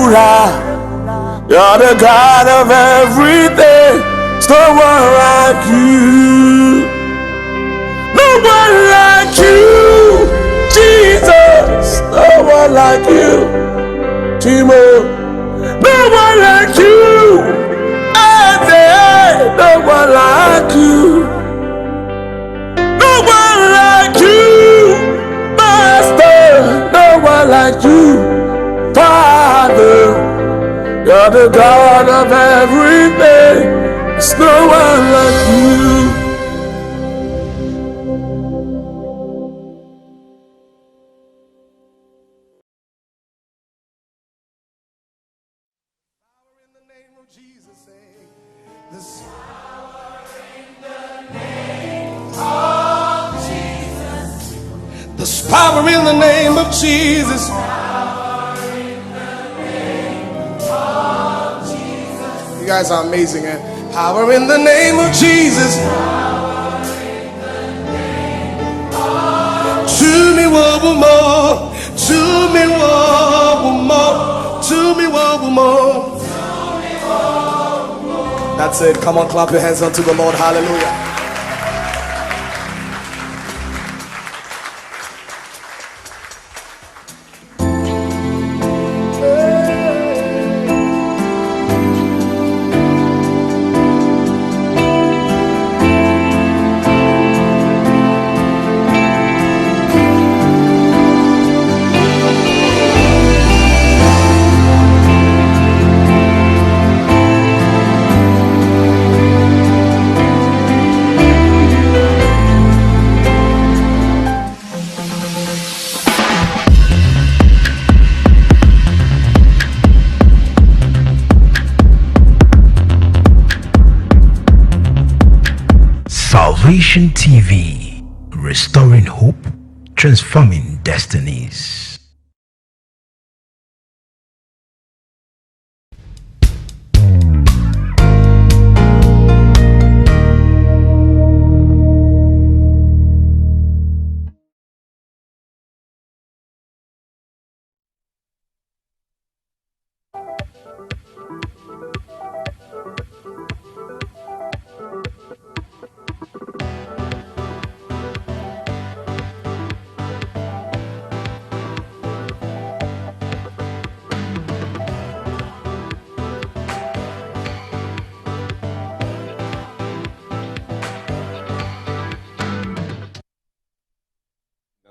You're the God of everything. There's no one like you. No one like you, Jesus. No one like you, Timo. No one like you. No one like you. No one like you, Master. No one like you, Father. You're the God of everything. There's no one like you. There's power in the name of Jesus. You guys are amazing, eh? Power in the name of Jesus. To me, one more. To me, one more. To me, one more. That's it. Come on, clap your hands unto the Lord. Hallelujah. Salvation TV, restoring hope, transforming destinies.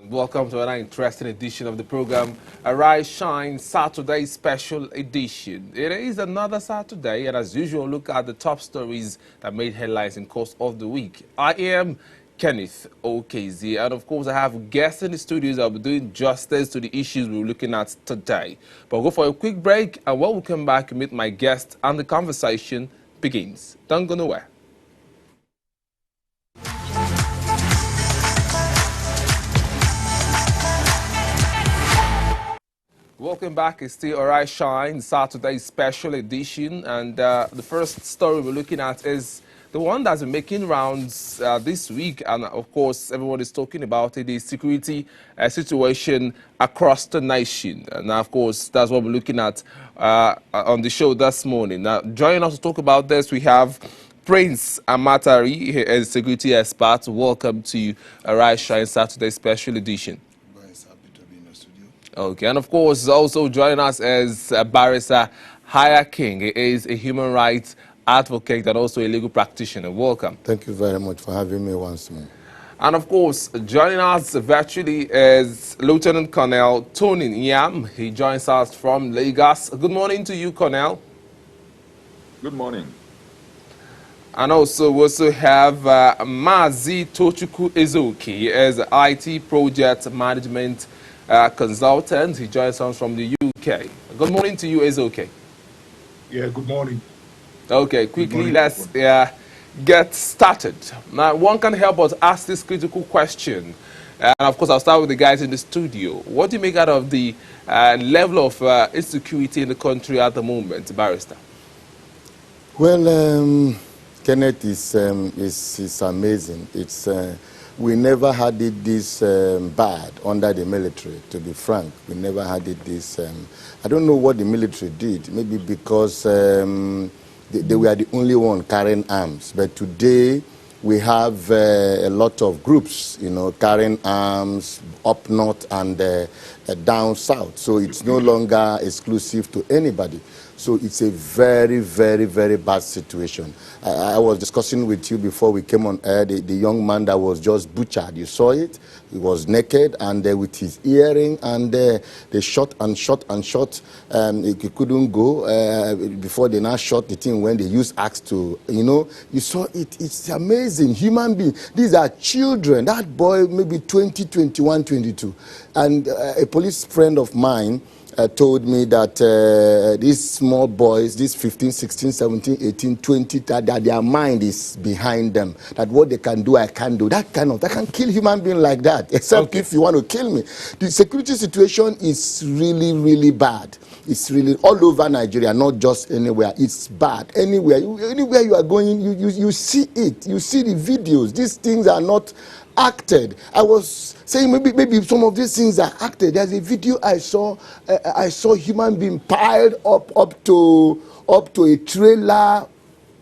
Welcome to another interesting edition of the program, Arise Shine Saturday Special Edition. It is another Saturday, and as usual, look at the top stories that made headlines in the course of the week. I am Kenneth OKZ, and of course, I have guests in the studios that will be doing justice to the issues we're looking at today. But we'll go for a quick break, and when we come back, meet my guest, and the conversation begins. Don't go nowhere. Welcome back. It's still Arise Shine Saturday Special Edition, and the first story we're looking at is the one that's been making rounds this week, and of course everyone is talking about it, the security situation across the nation. And of course that's what we're looking at on the show this morning. Now, joining us to talk about this, we have Prince Amatari, he is a security expert. Welcome to Arise Shine Saturday Special Edition. Okay, and of course, also joining us is Barrister Haya King. He is a human rights advocate and also a legal practitioner. Welcome. Thank you very much for having me once more. And of course, joining us virtually is Lieutenant Colonel Tony Nyam. He joins us from Lagos. Good morning to you, Colonel. Good morning. And also, we also have Mazi Tochukwu Ezoki as IT project management consultant. He joins us from the UK. Good morning to you, Ezoki. Yeah, good morning. Okay, quickly, let's get started. Now, one can help us ask this critical question. And of course, I'll start with the guys in the studio. What do you make out of the level of insecurity in the country at the moment, Barrister? Well, Kenneth, is amazing. It's we never had it this bad under the military, to be frank. We never had it this... I don't know what the military did, maybe because they were the only one carrying arms. But today, we have a lot of groups, you know, carrying arms up north and down south. So it's no longer exclusive to anybody. So it's a very, very, very bad situation. I was discussing with you before we came on air, the young man that was just butchered. You saw it? He was naked and with his earring, and they shot and shot and shot. He couldn't go before they now shot the thing when they used axe to, you know. You saw it. It's amazing. Human being. These are children. That boy maybe 20, 21, 22. And a police friend of mine told me that these small boys, these 15, 16, 17, 18, 20, that their mind is behind them. That what they can do, I can do. That can kill human being like that, except if you want to kill me. The security situation is really, really bad. It's really all over Nigeria, not just anywhere. It's bad. Anywhere you are going, you see it. You see the videos. These things are not acted. I was saying maybe some of these things are acted. There's a video I saw human being piled up to a trailer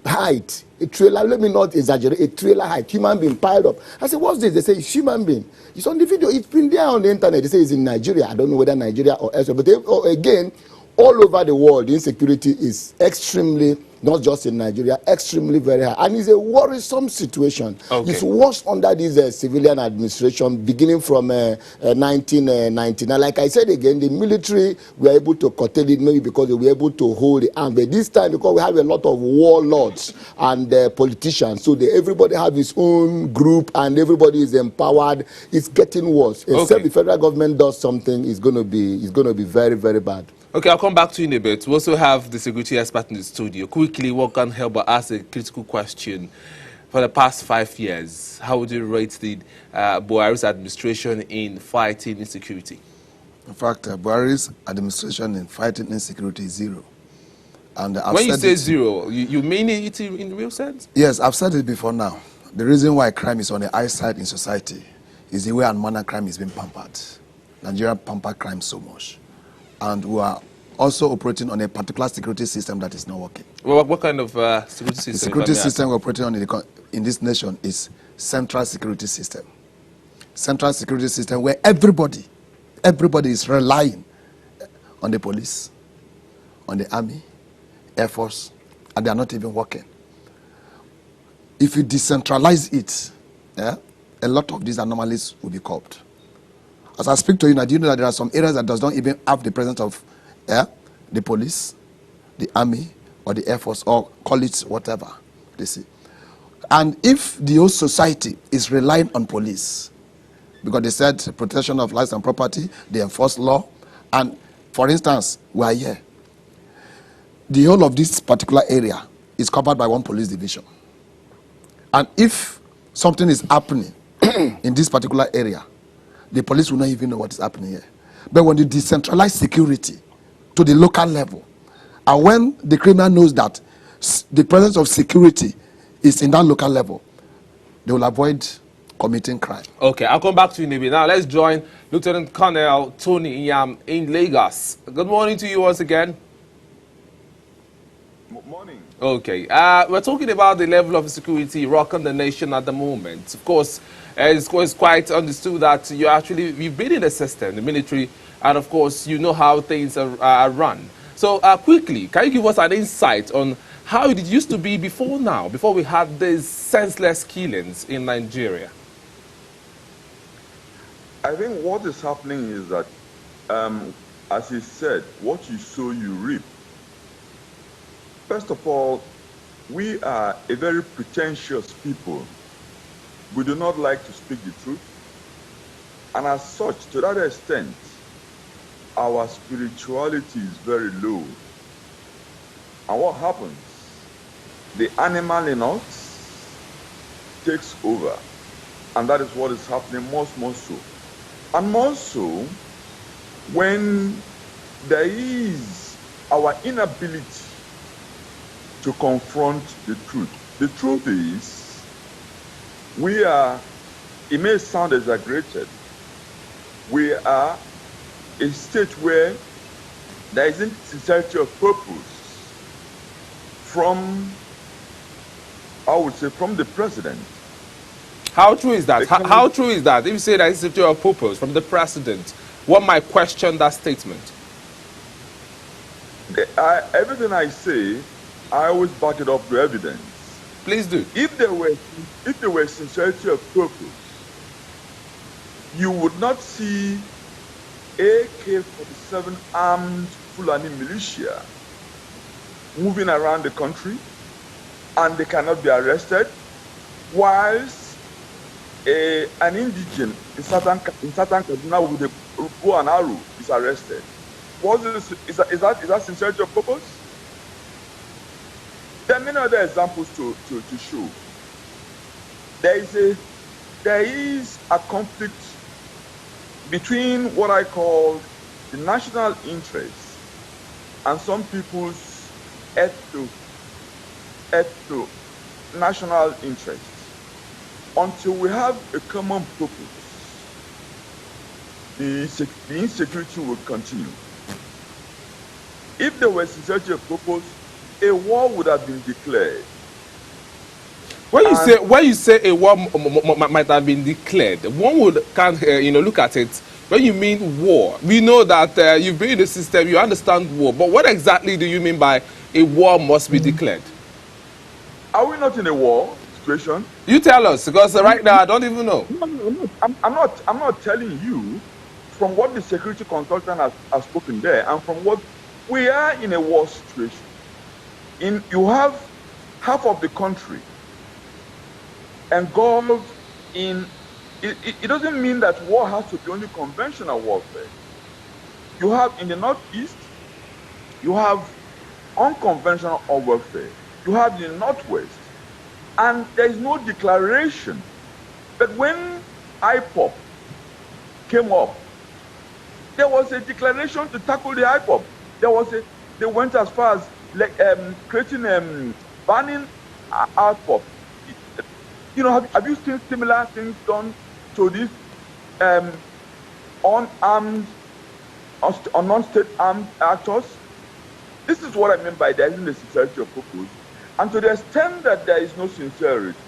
height. A trailer, let me not exaggerate, a trailer height, human being piled up. I said, what's this? They say it's human being. It's on the video. It's been there on the internet. They say it's in Nigeria. I don't know whether Nigeria or elsewhere. But again, all over the world, the insecurity is extremely, not just in Nigeria, extremely very high. And it's a worrisome situation. It's worse under this civilian administration, beginning from 1999. Like I said again, the military were able to curtail it, maybe because they were able to hold the arm. But this time, because we have a lot of warlords and politicians, so everybody have his own group and everybody is empowered, it's getting worse. Except the federal government does something, it's going to be very, very bad. Okay, I'll come back to you in a bit. We also have the security expert in the studio. Quickly, what can help but ask a critical question? For the past 5 years, how would you rate the Buhari's administration in fighting insecurity? In fact, Buhari's administration in fighting insecurity is zero. And when you say zero, you mean it in real sense? Yes, I've said it before now. The reason why crime is on the high side in society is the way and manner crime is being pampered. Nigeria pampered crime so much. And we are also operating on a particular security system that is not working. Well, what kind of security system? The security system we're operating on in this nation is central security system. Central security system where everybody is relying on the police, on the army, air force, and they are not even working. If you decentralize it, a lot of these anomalies will be curbed. As I speak to you now, do you know that there are some areas that does not even have the presence of the police, the army, or the air force, or call it whatever they see. And if the whole society is relying on police, because they said protection of lives and property, they enforce law, and for instance, we are here. The whole of this particular area is covered by one police division. And if something is happening in this particular area, the police will not even know what is happening here. But when you decentralize security to the local level, and when the criminal knows that the presence of security is in that local level, they will avoid committing crime. Okay, I'll come back to you, Nibi. Now let's join Lieutenant Colonel Tony Inyam in Lagos. Good morning to you once again. Morning. Okay, we're talking about the level of security rocking the nation at the moment. Of course, it's quite understood that you've been in the system, the military, and of course, you know how things are run. So quickly, can you give us an insight on how it used to be before now, before we had these senseless killings in Nigeria? I think what is happening is that, as he said, what you sow, you reap. First of all, we are a very pretentious people. We do not like to speak the truth. And as such, to that extent, our spirituality is very low. And what happens? The animal in us takes over. And that is what is happening more so. And more so, when there is our inability to confront the truth. The truth is, we are it may sound exaggerated, we are a state where there isn't sincerity of purpose from, I would say, from the president. How true is that? How true is that? If you say that it's a purpose from the president, one might question that statement. Everything I say, I always back it up with evidence. Please do. If there were sincerity of purpose, you would not see AK-47 armed Fulani militia moving around the country, and they cannot be arrested, whilst an indigent in Southern Kaduna with a bow and arrow is arrested. Is that sincerity of purpose? There are many other examples to show. There is a conflict between what I call the national interest and some people's national interest. Until we have a common purpose, the insecurity will continue. If there were sincerity of purpose, a war would have been declared. When you say a war might have been declared, one would look at it. When you mean war, we know that you've been in the system, you understand war. But what exactly do you mean by a war must be declared? Are we not in a war situation? You tell us, because right now I don't even know. No, I'm not telling you from what the security consultant has spoken there, and from what we are in a war situation. You have half of the country engulfed in. It doesn't mean that war has to be only conventional warfare. You have in the northeast, you have unconventional warfare. You have the northwest, and there is no declaration. But when IPOB came up, there was a declaration to tackle the IPOB. They went as far as creating banning IPOB. You know, have you seen similar things done to these unarmed or non-state armed actors? This is what I mean by there isn't a sincerity of purpose. And to the extent that there is no sincerity,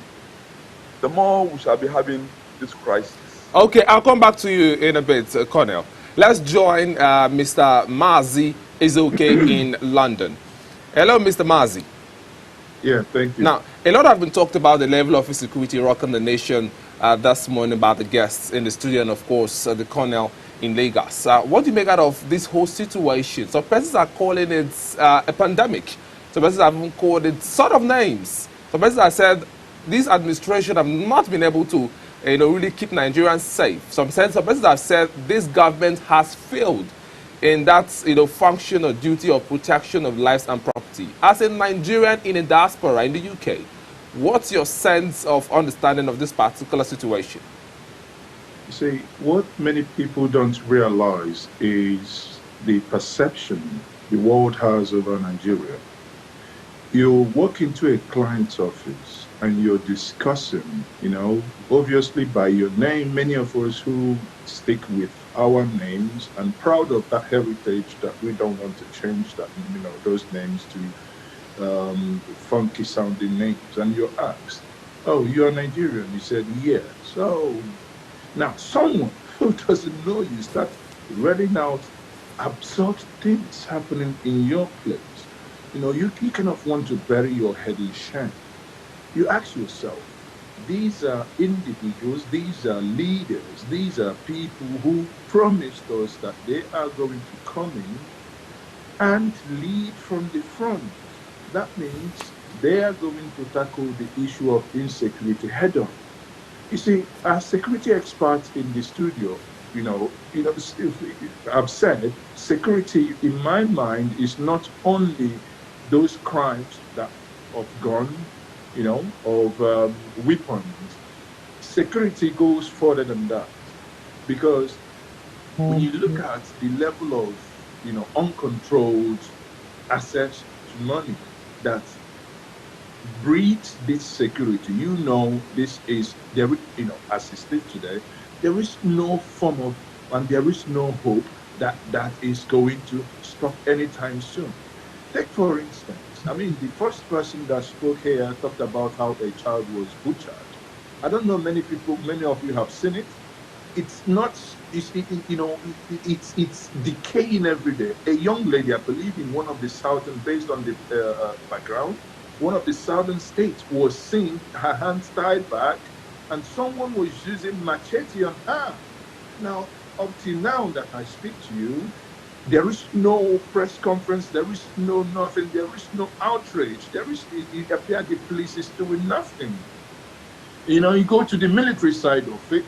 the more we shall be having this crisis. Okay, I'll come back to you in a bit, Colonel. Let's join Mr. Mazi Ezeoke in London. Hello, Mr. Mazi. Yeah, thank you. Now, a lot has been talked about the level of insecurity rocking the nation this morning by the guests in the studio and, of course, the Colonel in Lagos. What do you make out of this whole situation? Some persons are calling it a pandemic. Some persons have even called it sort of names. Some persons have said this administration have not been able to really keep Nigerians safe. Some persons have said this government has failed in that function or duty of protection of lives and property. As a Nigerian in a diaspora in the UK, what's your sense of understanding of this particular situation? You see, what many people don't realize is the perception the world has over Nigeria. You walk into a client's office and you're discussing, obviously by your name, many of us who stick with our names and proud of that heritage that we don't want to change that, those names to funky sounding names. And you're asked, oh, you're Nigerian? You said, yes. So now someone who doesn't know you start reading out absurd things happening in your place. You kind of want to bury your head in shame. You ask yourself, these are individuals, these are leaders, these are people who promised us that they are going to come in and lead from the front. That means they are going to tackle the issue of insecurity head on. You see, as security experts in the studio, I've said security in my mind is not only those crimes that of gun, of weapons. Security goes further than that, because when you look at the level of, uncontrolled access to money that breeds this security. You know, this is there. You know, as it states today, there is no form of, and there is no hope that is going to stop anytime soon. Take for instance, I mean, the first person that spoke here talked about how a child was butchered. I don't know many people, many of you have seen it. It's not, it's decaying every day. A young lady, I believe in one of the southern, based on the background, one of the southern states was seen, her hands tied back, and someone was using machete on her. Now, up till now that I speak to you, there is no press conference, there is no nothing, there is no outrage. It appears the police is doing nothing. You know, you go to the military side of it,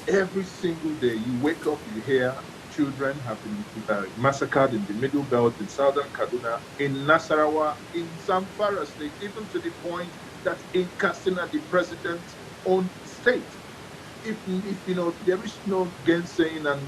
every single day you wake up, you hear children have been massacred in the Middle Belt, in southern Kaduna, in Nasarawa, in Zamfara state, even to the point that in Katsina, the president's own state. If you know, there is no gainsaying and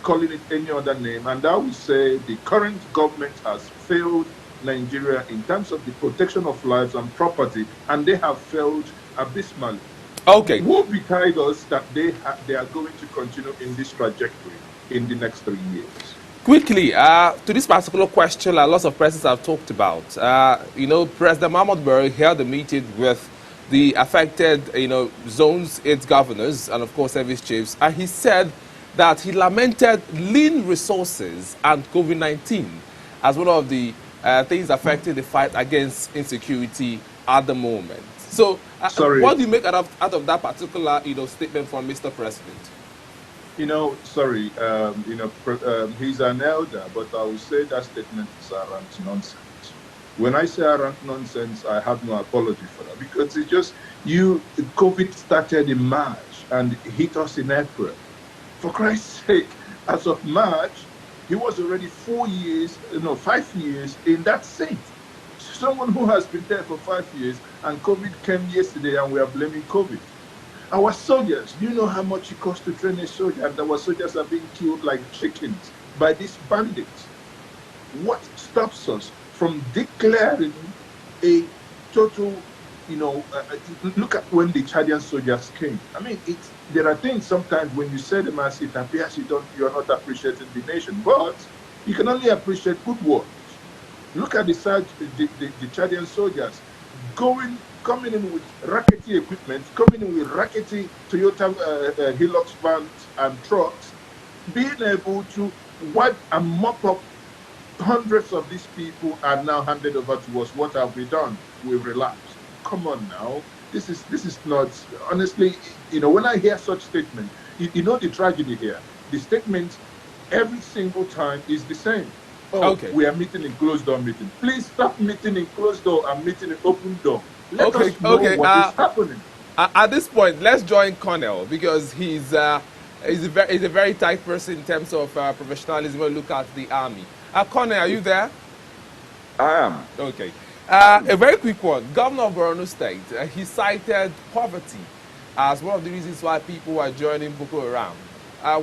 calling it any other name, and I would say the current government has failed Nigeria in terms of the protection of lives and property, and they have failed abysmally. Okay. Who betide us that they are going to continue in this trajectory in the next 3 years? Quickly, to this particular question, lots of persons have talked about. You know, President Muhammadu Buhari held a meeting with the affected, you know, zones, its governors, and of course service chiefs, and he said that he lamented lean resources and COVID-19 as one of the things affecting the fight against insecurity at the moment. So, what do you make out of that particular, you know, statement from Mr. President? You know, sorry, you know, he's an elder, but I would say that statement is arrant nonsense. When I say arrant nonsense, I have no apology for that, because it's just, COVID started in March and hit us in April. For Christ's sake, as of March, he was already 5 years in that seat. Someone who has been there for 5 years, and COVID came yesterday and we are blaming COVID. Our soldiers, do you know how much it costs to train a soldier? And our soldiers are being killed like chickens by these bandits. What stops us from declaring a total, you know, look at when the Chadian soldiers came. I mean, there are things sometimes when you say them as it appears you're not appreciating the nation, but you can only appreciate good works. Look at the Chadian soldiers coming in with rackety equipment, coming in with rackety Toyota Hilux vans and trucks, being able to wipe and mop up hundreds of these people are now handed over to us. What have we done? We've relapsed. Come on now. This is not, honestly, you know, when I hear such statements, you know the tragedy here. The statement every single time is the same. Oh, okay. We are meeting in closed door meeting. Please stop meeting in closed door and meeting in open door. Let us know what is happening. At this point, let's join Colonel, because he's a very tight person in terms of professionalism when we look at the army. Colonel, are you there? I am. Okay. A very quick one. Governor of Borno State, he cited poverty as one of the reasons why people are joining Boko Haram.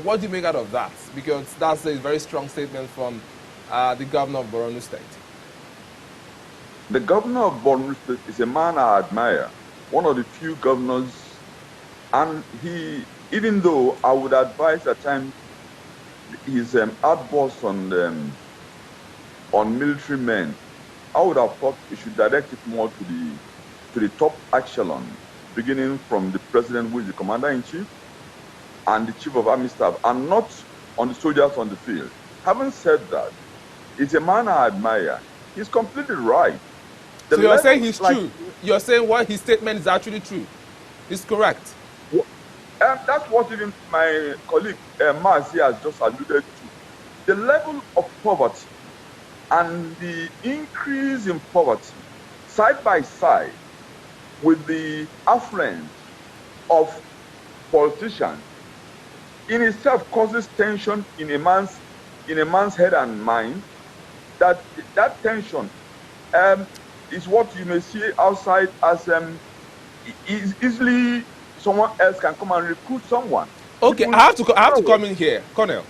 What do you make out of that? Because that's a very strong statement from the governor of Borno State. The governor of Borno State is a man I admire, one of the few governors, and he, even though I would advise at times his outbursts on military men, I would have thought he should direct it more to the top echelon, beginning from the president, who is the commander-in-chief, and the chief of army staff, and not on the soldiers on the field. Having said that, he's a man I admire. He's completely right. So you're saying he's true? You're saying what his statement is actually true? It's correct? Well, that's what even my colleague Marcy has just alluded to. The level of poverty and the increase in poverty side by side with the affluence of politicians in itself causes tension in a man's head and mind. That tension is what you may see outside as easily someone else can come and recruit someone. Okay, I have to come in here, Colonel.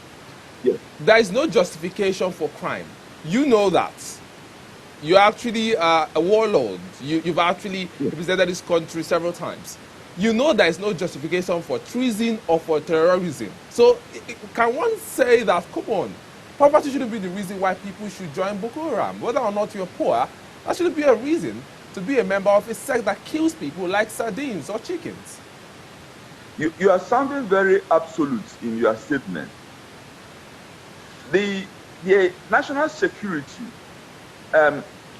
Yes. There is no justification for crime. You know that. you're actually a warlord. You've actually represented this country several times. You know there is no justification for treason or for terrorism. So can one say that, come on, poverty shouldn't be the reason why people should join Boko Haram? Whether or not you're poor, that shouldn't be a reason to be a member of a sect that kills people like sardines or chickens. You are sounding very absolute in your statement. The national security,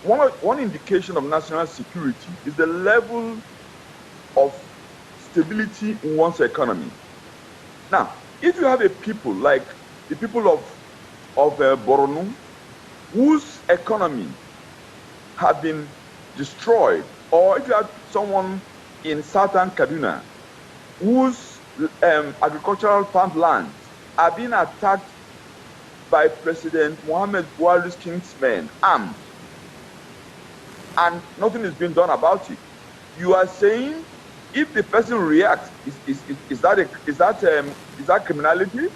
one indication of national security is the level of stability in one's economy. Now, if you have a people like the people of Borno, whose economy have been destroyed, or if you have someone in southern Kaduna, whose agricultural farmlands are being attacked by President Muhammad Buhari's kingsmen, armed, and nothing is being done about it. You are saying if the person reacts, is that criminality?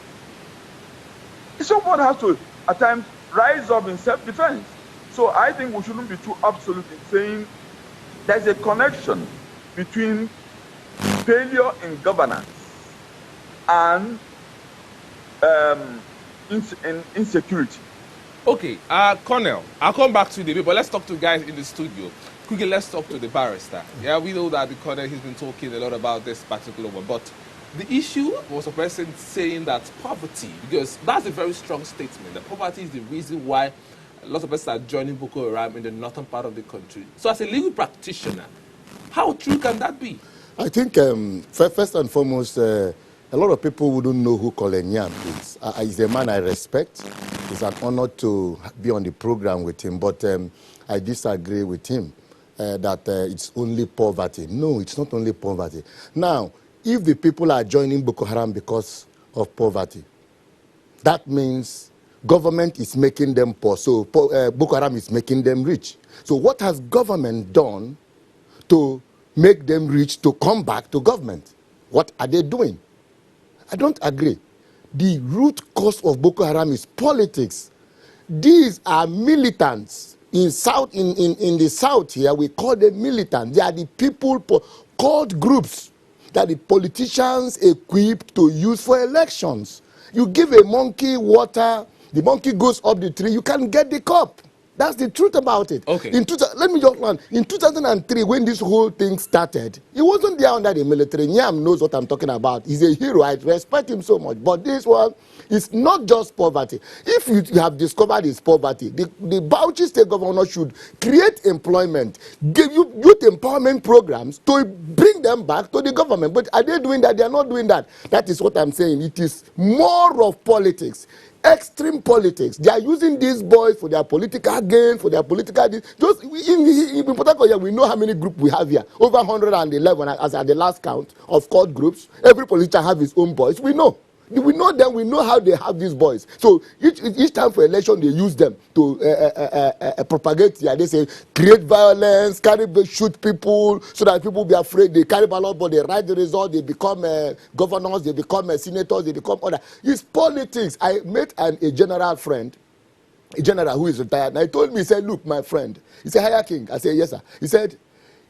Someone has to at times rise up in self-defense. So I think we shouldn't be too absolute in saying there's a connection between failure in governance and insecurity. Okay, Colonel, I'll come back to the debate, but let's talk to guys in the studio. Quickly, let's talk to the barrister. Yeah, we know that the Colonel, he's been talking a lot about this particular one, but the issue was a person saying that poverty, because that's a very strong statement, that poverty is the reason why a lot of people are joining Boko Haram in the northern part of the country. So as a legal practitioner, how true can that be? I think, first and foremost, a lot of people wouldn't know who Colin Nyam is. He's a man I respect. It's an honor to be on the program with him, but I disagree with him that it's only poverty. No, it's not only poverty. Now, if the people are joining Boko Haram because of poverty, that means government is making them poor, so Boko Haram is making them rich. So what has government done to make them rich to come back to government? What are they doing? I don't agree. The root cause of Boko Haram is politics. These are militants. In the south here, we call them militants. They are the people called groups that the politicians equip to use for elections. You give a monkey water, the monkey goes up the tree, you can get the cup. That's the truth about it. Okay. Let me just learn. In 2003, when this whole thing started, he wasn't there under the military. Nyam knows what I'm talking about. He's a hero. I respect him so much. But this one is not just poverty. If you have discovered it's poverty, the Bauchi state governor should create employment, give you youth empowerment programs to bring them back to the government. But are they doing that? They are not doing that. That is what I'm saying. It is more of politics. Extreme politics. They are using these boys for their political gain, for their political... Just in Port Harcourt, we know how many groups we have here. Over 111 as at the last count of court groups. Every politician have his own boys. We know. We know them. We know how they have these boys. So each time for election, they use them to propagate. Yeah, they say create violence, shoot people, so that people be afraid. They carry ballot, but they write the result. They become governors. They become senators. They become other. It's politics. I met a general friend, a general who is retired, and he told me, he said, "Look, my friend," he said, "Higher King." I said, "Yes, sir." He said,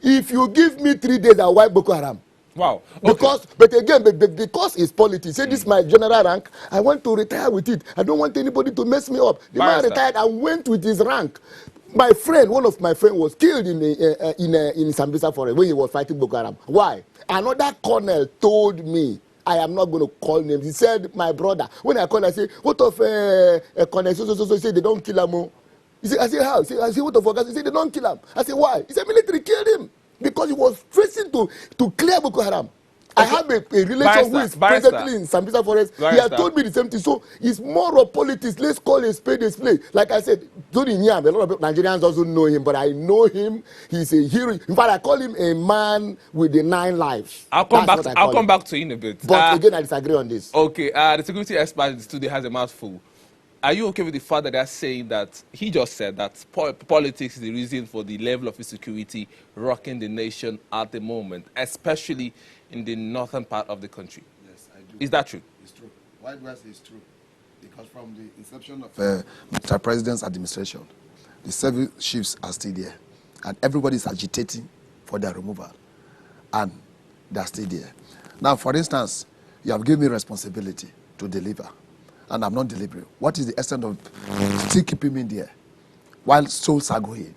"If you give me 3 days, I'll wipe Boko Haram." Wow. Okay. Because it's politics. Say this is my general rank. I want to retire with it. I don't want anybody to mess me up. The man retired and went with his rank. My friend, one of my friends, was killed in Sambisa Forest when he was fighting Boko Haram. Why? Another colonel told me, I am not going to call names. He said, "My brother." When I called, I said, "What of a colonel?" So he said, "They don't kill him." He said, I said, "How?" I said, "What of?" He said, "They don't kill him." I said, "Why?" He said, "Military killed him." Because he was facing to clear Boko Haram. Okay. I have a relation who is presently in Sambisa Forest. He has told me the same thing. So it's more of politics. Let's call a spade a spade. Like I said, Tony Nyam, a lot of Nigerians doesn't know him, but I know him. He's a hero. In fact, I call him a man with the 9 lives. I'll come back to you in a bit. But again, I disagree on this. Okay, the security expert in the studio has a mouthful. Are you okay with the fact that they're saying that he just said that politics is the reason for the level of insecurity rocking the nation at the moment, especially in the northern part of the country? Yes, I do. Is that true? It's true. Why do I say it's true? Because from the inception of Mr. President's administration, The service chiefs are still there. And everybody is agitating for their removal. And they're still there. Now, for instance, you have given me responsibility to deliver. And I'm not delivering. What is the extent of still keeping me there while souls are going?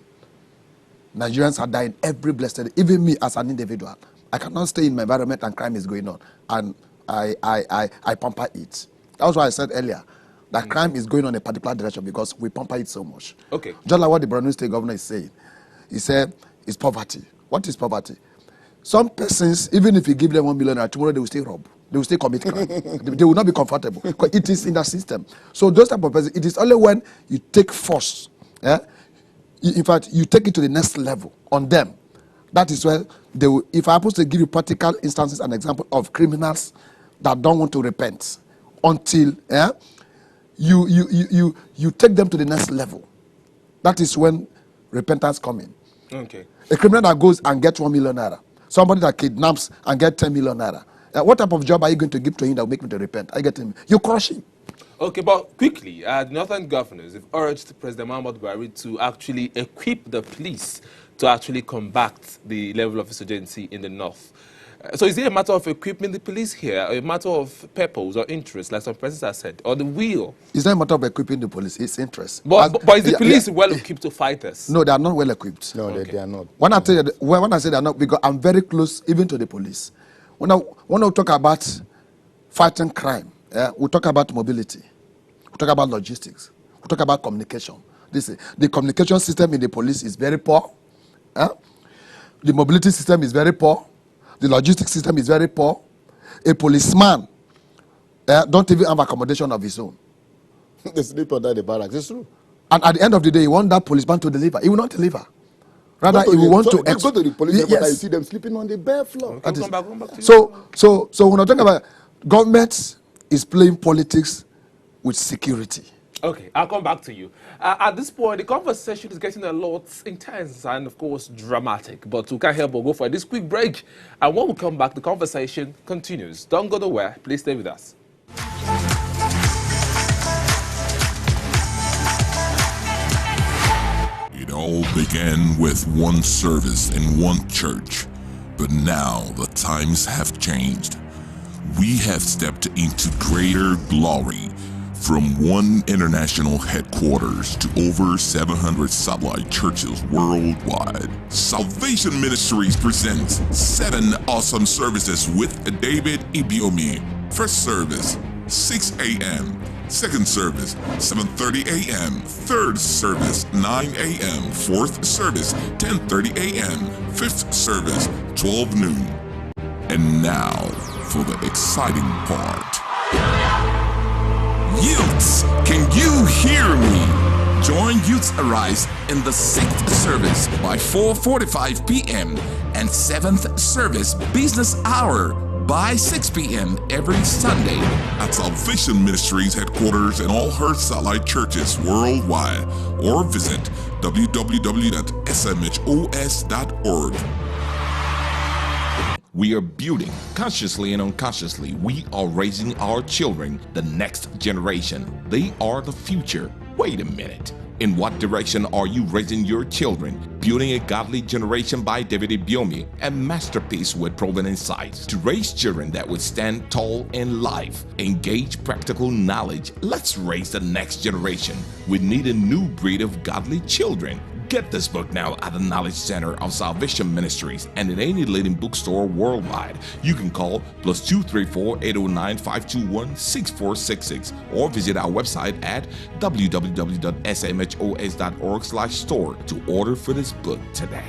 Nigerians are dying every blessed day. Even me as an individual, I cannot stay in my environment and crime is going on, and I pamper it. That's why I said earlier that crime is going on a particular direction because we pamper it so much. Okay. Just like what the Borno State governor is saying. He said it's poverty. What is poverty? Some persons, even if you give them 1 million, tomorrow they will still rob. They will still commit crime. They will not be comfortable because it is in the system. So those type of persons, it is only when you take force, in fact, you take it to the next level on them. That is where they will, if I happen to give you practical instances, an example of criminals that don't want to repent until you take them to the next level. That is when repentance comes in. Okay. A criminal that goes and gets 1 million naira, somebody that kidnaps and gets 10 million naira. What type of job are you going to give to him that will make him to repent? I get him. You crush him. Okay, but quickly, the northern governors have urged President Muhammadu Buhari to actually equip the police to actually combat the level of insurgency in the north. So is it a matter of equipping the police here, or a matter of purpose or interest, like some persons have said, or the will? It's not a matter of equipping the police, it's interest. But is the police well equipped to fight us? No, they are not well equipped. No, they are not. When I tell you, when I say they are not, because I'm very close even to the police. When I talk about fighting crime, we talk about mobility, we talk about logistics, we talk about communication. The communication system in the police is very poor. The mobility system is very poor. The logistics system is very poor. A policeman don't even have accommodation of his own. They sleep under the barracks. It's true. And at the end of the day, you want that policeman to deliver. He will not deliver. Rather, he will want to... Go to the police yes. and you see them sleeping on the bare floor. Okay, come back to you. So when I talk about government is playing politics with security. Okay, I'll come back to you. At this point, the conversation is getting a lot intense and, of course, dramatic. But we can't help but go for this quick break. And when we come back, the conversation continues. Don't go nowhere. Please stay with us. It all began with one service in one church. But now the times have changed. We have stepped into greater glory. From one international headquarters to over 700 satellite churches worldwide, Salvation Ministries presents 7 awesome services with David Ibiomi. First service, 6 a.m. Second service, 7:30 a.m. Third service, 9 a.m. Fourth service, 10:30 a.m. Fifth service, 12 noon. And now for the exciting part. Youths, can you hear me? Join Youths Arise in the 6th service by 4:45 p.m. and 7th service business hour by 6 p.m. every Sunday at Salvation Ministries headquarters and all her satellite churches worldwide, or visit www.smhos.org. We are building, consciously and unconsciously, we are raising our children, the next generation. They are the future. Wait a minute. In what direction are you raising your children? Building a Godly Generation by David Ibiomi, a masterpiece with proven insights to raise children that would stand tall in life. Engage practical knowledge. Let's raise the next generation. We need a new breed of godly children. Get this book now at the Knowledge Center of Salvation Ministries and in any leading bookstore worldwide. You can call +234 809 521 6466 or visit our website at www.smhos.org/store to order for this book today.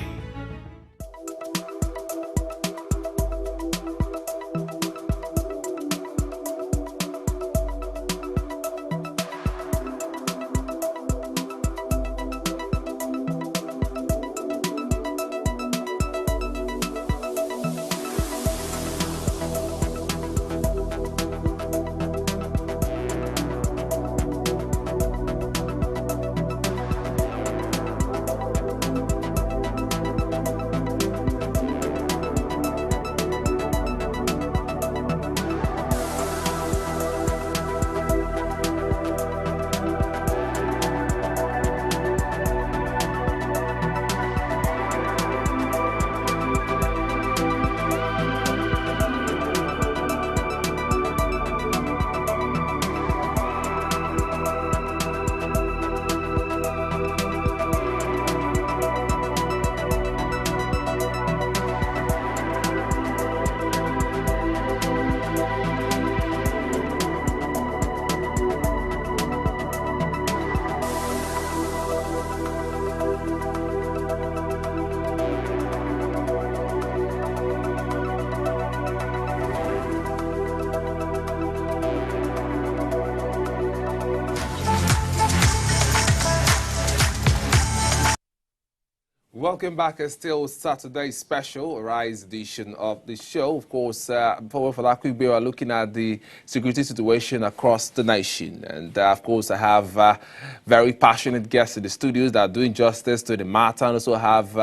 Welcome back. It's still Saturday special, Rise edition of the show. Of course, before for that quick bit, we're looking at the security situation across the nation. And of course, I have very passionate guests in the studios that are doing justice to the matter, and also have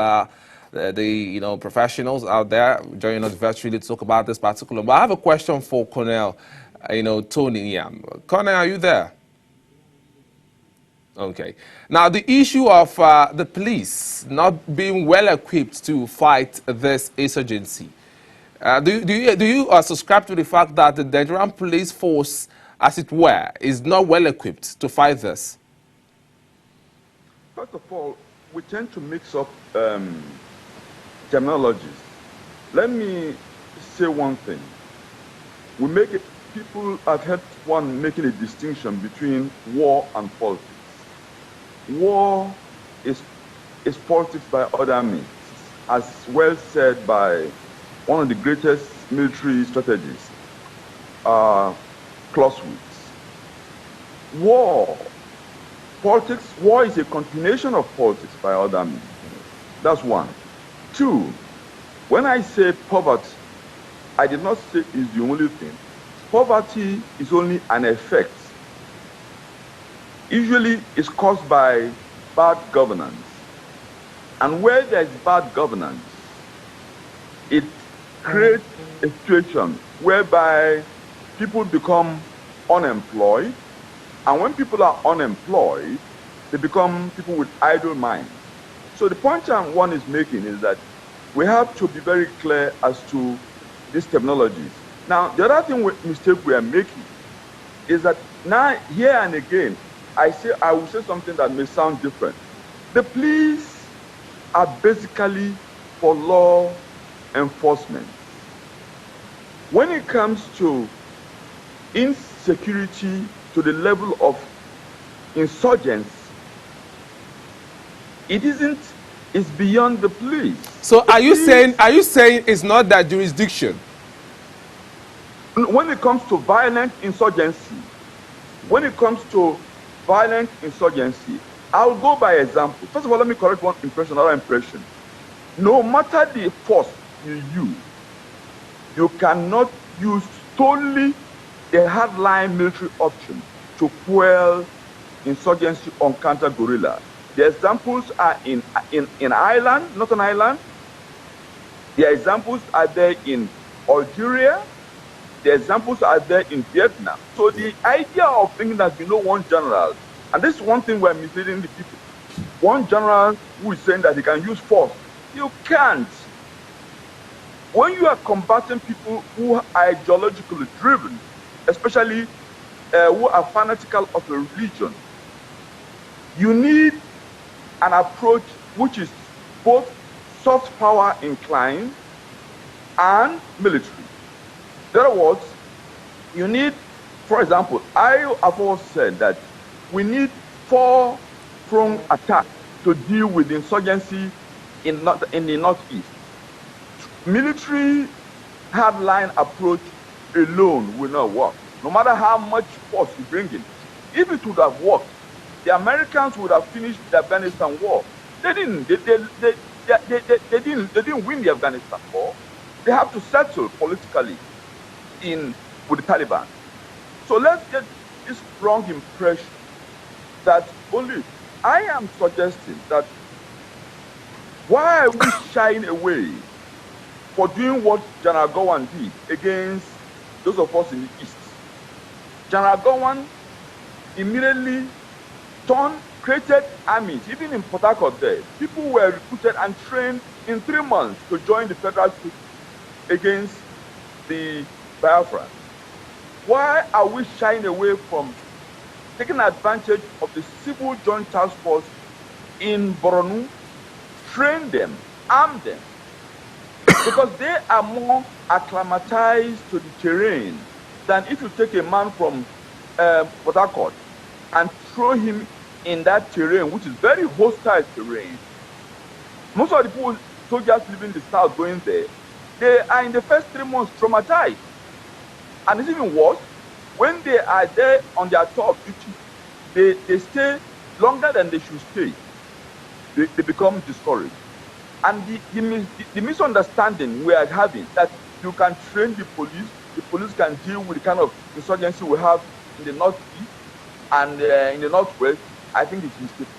the professionals out there joining us virtually to talk about this particular. But I have a question for Colonel, Tony Yam. Colonel, are you there? Okay. Now, the issue of the police not being well equipped to fight this insurgency. Do you subscribe to the fact that the Nigerian police force, as it were, is not well equipped to fight this? First of all, we tend to mix up terminologies. Let me say one thing. People have heard one making a distinction between war and politics. War is politics by other means, as well said by one of the greatest military strategists, Clausewitz. War is a continuation of politics by other means. That's one. Two, when I say poverty, I did not say it's the only thing. Poverty is only an effect. Usually it's caused by bad governance. And where there's bad governance, it creates a situation whereby people become unemployed. And when people are unemployed, they become people with idle minds. So the point one is making is that we have to be very clear as to these terminologies. Now, the other mistake we are making is that now, here and again, I will say something that may sound different. The police are basically for law enforcement. When it comes to insecurity to the level of insurgents, it's beyond the police. So are you saying it's not that jurisdiction? When it comes to violent insurgency, I'll go by example. First of all, let me correct one impression, another impression. No matter the force you use, you cannot use solely the hardline military option to quell insurgency on counter-guerrilla. The examples are in Ireland, Northern Ireland. The examples are there in Algeria. The examples are there in Vietnam. So the idea of thinking that one general, and this is one thing we're misleading the people, one general who is saying that he can use force, you can't. When you are combating people who are ideologically driven, especially who are fanatical of a religion, you need an approach which is both soft power inclined and military. In other words, you need, for example, I have always said that we need 4-pronged attack to deal with insurgency in the Northeast. Military hardline approach alone will not work, no matter how much force you bring in. If it would have worked, the Americans would have finished the Afghanistan war. They didn't. They didn't win the Afghanistan war. They have to settle politically with the Taliban. So let's get this wrong impression that only I am suggesting that why are we shying away for doing what General Gowon did against those of us in the East? General Gowon immediately created armies, even in Port Harcourt there. People were recruited and trained in 3 months to join the federal troops against the Biafran. Why are we shying away from taking advantage of the Civil Joint Task Force in Borno, train them, arm them? Because they are more acclimatized to the terrain than if you take a man from Port Harcourt and throw him in that terrain, which is very hostile terrain. Most of the people, soldiers living in the south going there, they are in the first 3 months traumatized. And it's even worse, when they are there on their tour of duty, they stay longer than they should stay. They become discouraged. And the misunderstanding we are having that you can train the police can deal with the kind of insurgency we have in the northeast and in the northwest, I think it's mistaken.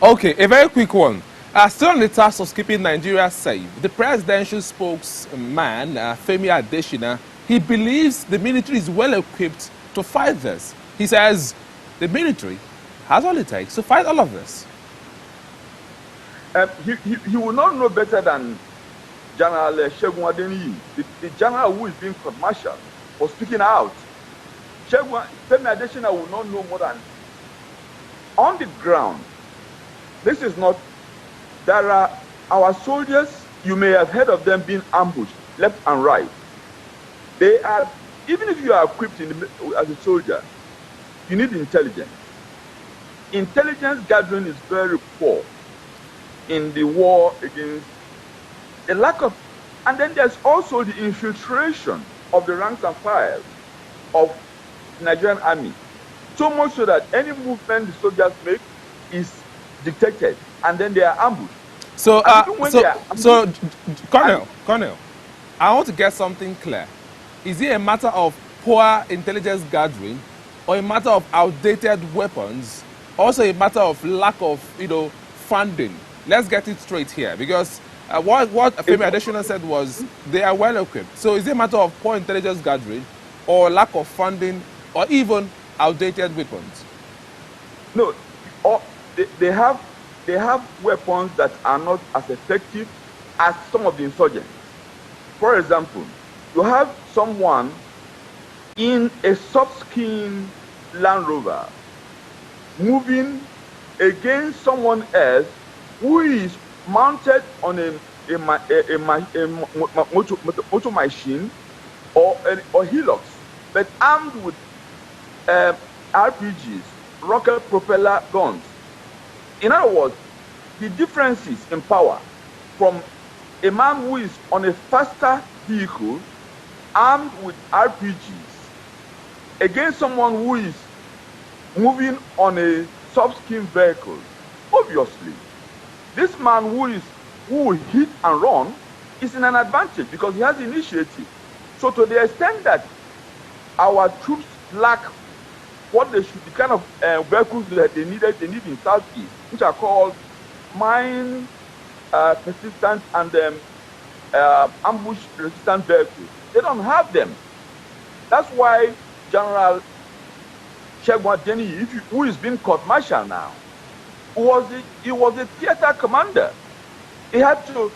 Okay, a very quick one. Still on the task of keeping Nigeria safe, the presidential spokesman, Femi Adesina, he believes the military is well equipped to fight this. He says the military has all it takes to fight all of this. He will not know better than General Segun Adeniyi, the general who is being court-martialed for speaking out. Femi Adesina will not know more than on the ground. This is not. There are our soldiers. You may have heard of them being ambushed left and right. They are, even if you are equipped as a soldier, you need intelligence. Intelligence gathering is very poor in the war against a lack of, and then there's also the infiltration of the ranks and files of the Nigerian army. So much so that any movement the soldiers make is detected, and then they are ambushed. So, Colonel, I want to get something clear. Is it a matter of poor intelligence gathering, or a matter of outdated weapons, also a matter of lack of, funding? Let's get it straight here, because what Femi Adesina said was they are well equipped. So, is it a matter of poor intelligence gathering, or lack of funding, or even outdated weapons? No, they have weapons that are not as effective as some of the insurgents. For example, you have someone in a soft-skin Land Rover moving against someone else who is mounted on a motor machine or Hilux, but armed with RPGs, rocket propeller guns. In other words, the differences in power from a man who is on a faster vehicle armed with RPGs against someone who is moving on a soft-skin vehicle. Obviously, this man who will hit and run is in an advantage because he has initiative. So to the extent that our troops lack what they should, the kind of vehicles that they need in Southeast, which are called mine persistent and ambush resistant vehicles. They don't have them. That's why General Segun Adeniyi, who is being court-martialed now, he was a theater commander. He had to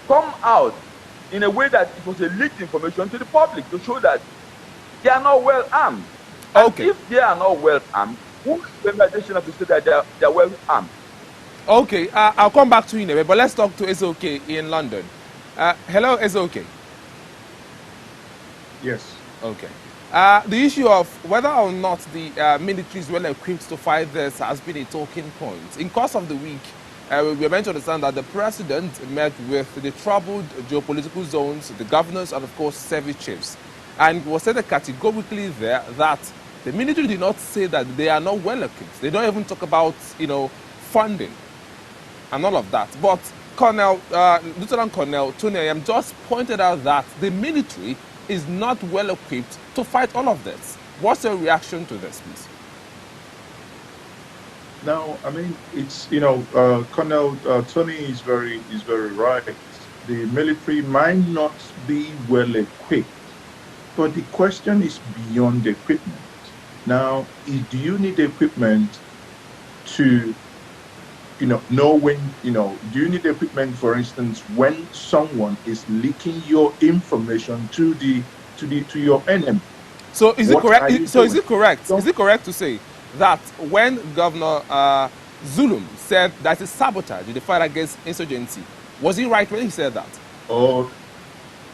come out in a way that it was a leaked information to the public to show that they are not well armed. Okay. And if they are not well armed, who is the organization to say that they are well armed? Okay, I'll come back to you in a way, but let's talk to Ezeoke in London. Hello, Ezeoke. Yes. Okay. The issue of whether or not the military is well equipped to fight this has been a talking point. In course of the week, we are meant to understand that the president met with the troubled geopolitical zones, the governors, and of course, service chiefs. And was said categorically there that the military did not say that they are not well equipped. They don't even talk about, funding and all of that. But Lieutenant Colonel Tony Ayam just pointed out that the military is not well equipped to fight all of this. What's your reaction to this, please? Now, I mean, it's Colonel Tony is very right. The military might not be well equipped, but the question is beyond equipment. Now, do you need equipment to know when, do you need equipment, for instance, when someone is leaking your information to your enemy? So is it correct? Is it correct? Is it correct to say that when Governor Zulum said that it's sabotage in the fight against insurgency, was he right when he said that?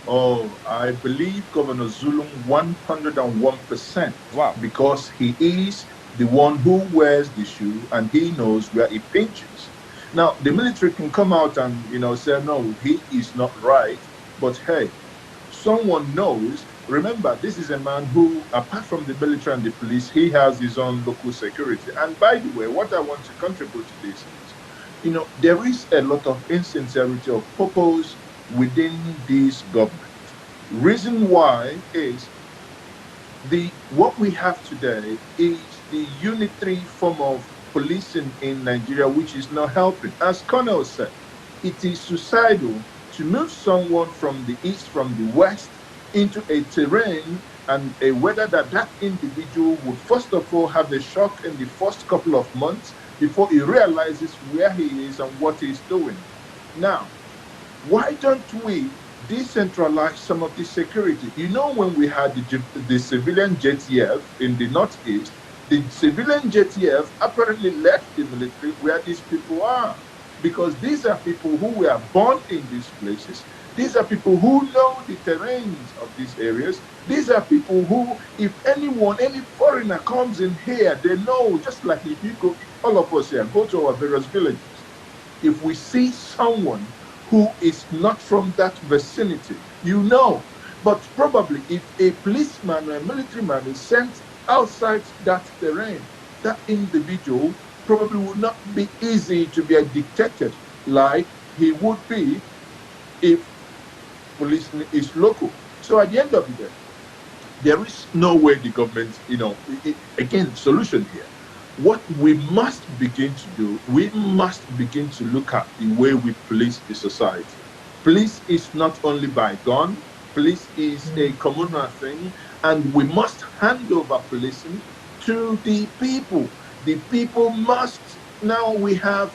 I believe Governor Zulum 101%. Wow. Because he is the one who wears the shoe and he knows where it pinches. Now, the military can come out and, say, no, he is not right. But hey, someone knows. Remember, this is a man who, apart from the military and the police, he has his own local security. And by the way, what I want to contribute to this is, there is a lot of insincerity of purpose within this government. Reason why is what we have today is the unitary form of policing in Nigeria, which is not helping. As Connell said, it is suicidal to move someone from the east, from the west, into a terrain and a weather that individual would first of all have a shock in the first couple of months before he realizes where he is and what he's doing. Now, why don't we decentralize some of the security? When we had the civilian JTF in the northeast, the civilian JTF apparently left the military where these people are, because these are people who were born in these places. These are people who know the terrains of these areas. These are people who, if any foreigner comes in here, they know, just like if you go, all of us here, go to our various villages. If we see someone who is not from that vicinity, But probably if a policeman or a military man is sent outside that terrain, that individual probably would not be easy to be detected like he would be if police is local. So at the end of the day, there is no way the government, again, solution here. What we must begin to do, we must begin to look at the way we police the society. Police is not only by gun, police is a communal thing, and we must hand over policing to the people. The people must, now we have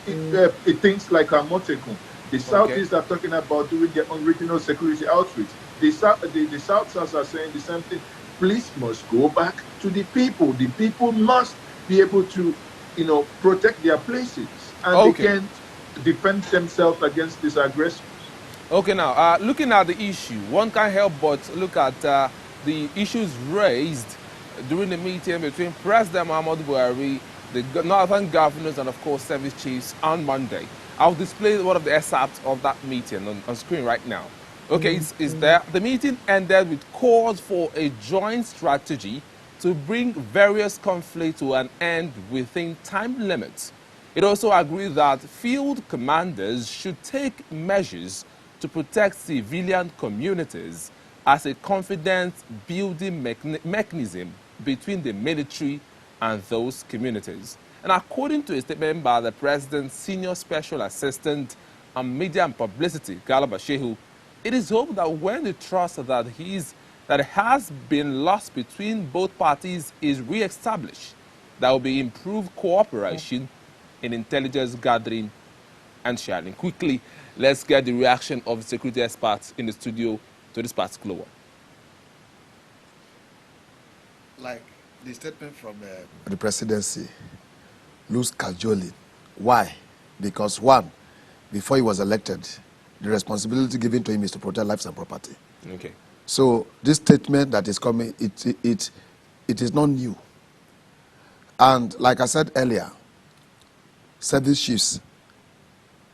things like Amotekun. The Southeast are talking about doing their own regional security outreach. The Souths are saying the same thing. Police must go back to the people. The people must be able to, protect their places, and they can defend themselves against these aggressors. Okay, now, looking at the issue, one can't help but look at the issues raised during the meeting between President Muhammadu Buhari, the northern governors, and of course service chiefs on Monday. I'll display one of the excerpts of that meeting on screen right now. Okay, it's there. The meeting ended with calls for a joint strategy to bring various conflicts to an end within time limits. It also agreed that field commanders should take measures to protect civilian communities as a confidence-building mechanism between the military and those communities. And according to a statement by the President's Senior Special Assistant on Media and Publicity, Garba Shehu, it is hoped that when the trust that has been lost between both parties is re-established, there will be improved cooperation in intelligence gathering and sharing. Quickly, let's get the reaction of the security experts in the studio to this particular one. Like the statement from the presidency looks cajoling. Why? Because one, before he was elected, the responsibility given to him is to protect lives and property. Okay. So this statement that is coming, it is not new. And like I said earlier, service chiefs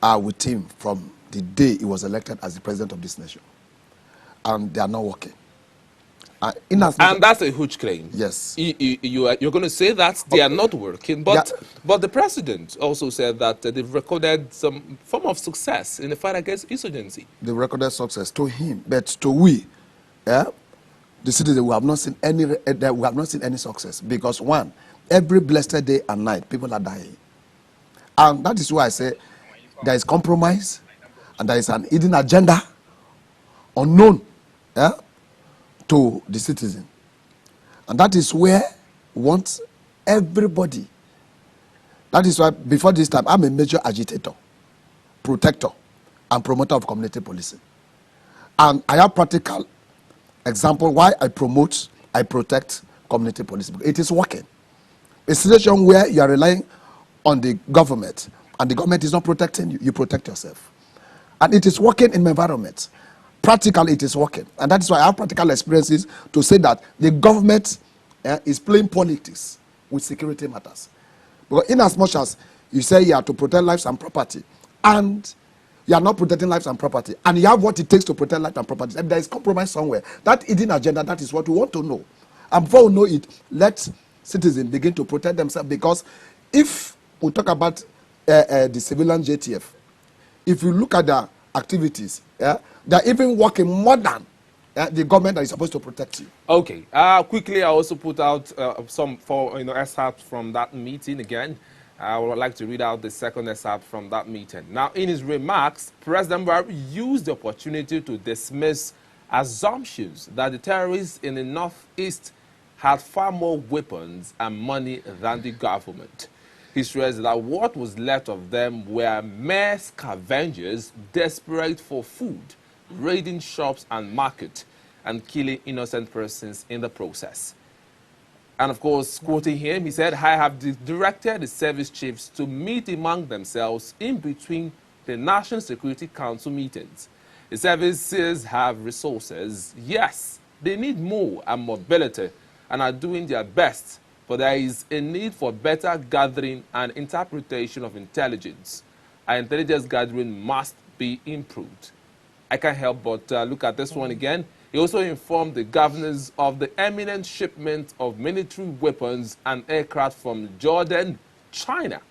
are with him from the day he was elected as the president of this nation. And they are not working. And that's a huge claim. Yes. You're going to say that they are not working, but the president also said that they've recorded some form of success in the fight against insurgency. They recorded success to him, but to we, the citizens, we have not seen any success, because one, every blessed day and night, people are dying, and that is why I say there is compromise, and there is an hidden agenda, unknown, to the citizen. And that is where we want everybody. That is why before this time, I'm a major agitator, protector, and promoter of community policing. And I have practical example why I protect community policing. It is working. A situation where you are relying on the government and the government is not protecting you, you protect yourself. And it is working in my environment. Practically, it is working. And that is why I have practical experiences to say that the government is playing politics with security matters. Because in as much as you say you have to protect lives and property, and you are not protecting lives and property, and you have what it takes to protect life and property, and there is compromise somewhere. That hidden agenda, that is what we want to know. And before we know it, let citizens begin to protect themselves, because if we talk about the civilian JTF. If you look at their activities, yeah, they're even working more than the government that is supposed to protect you. Okay. Quickly, I also put out some excerpts from that meeting again. I would like to read out the second excerpt from that meeting. Now, in his remarks, President Buhari used the opportunity to dismiss assumptions that the terrorists in the northeast had far more weapons and money than the government. He stressed that what was left of them were mere scavengers desperate for food, raiding shops and markets, and killing innocent persons in the process. And of course, quoting him, he said, I have directed the service chiefs to meet among themselves in between the National Security Council meetings. The services have resources. Yes, they need more and mobility and are doing their best, but there is a need for better gathering and interpretation of intelligence. Our intelligence gathering must be improved. I can't help but look at this one again. He also informed the governors of the imminent shipment of military weapons and aircraft from Jordan, China,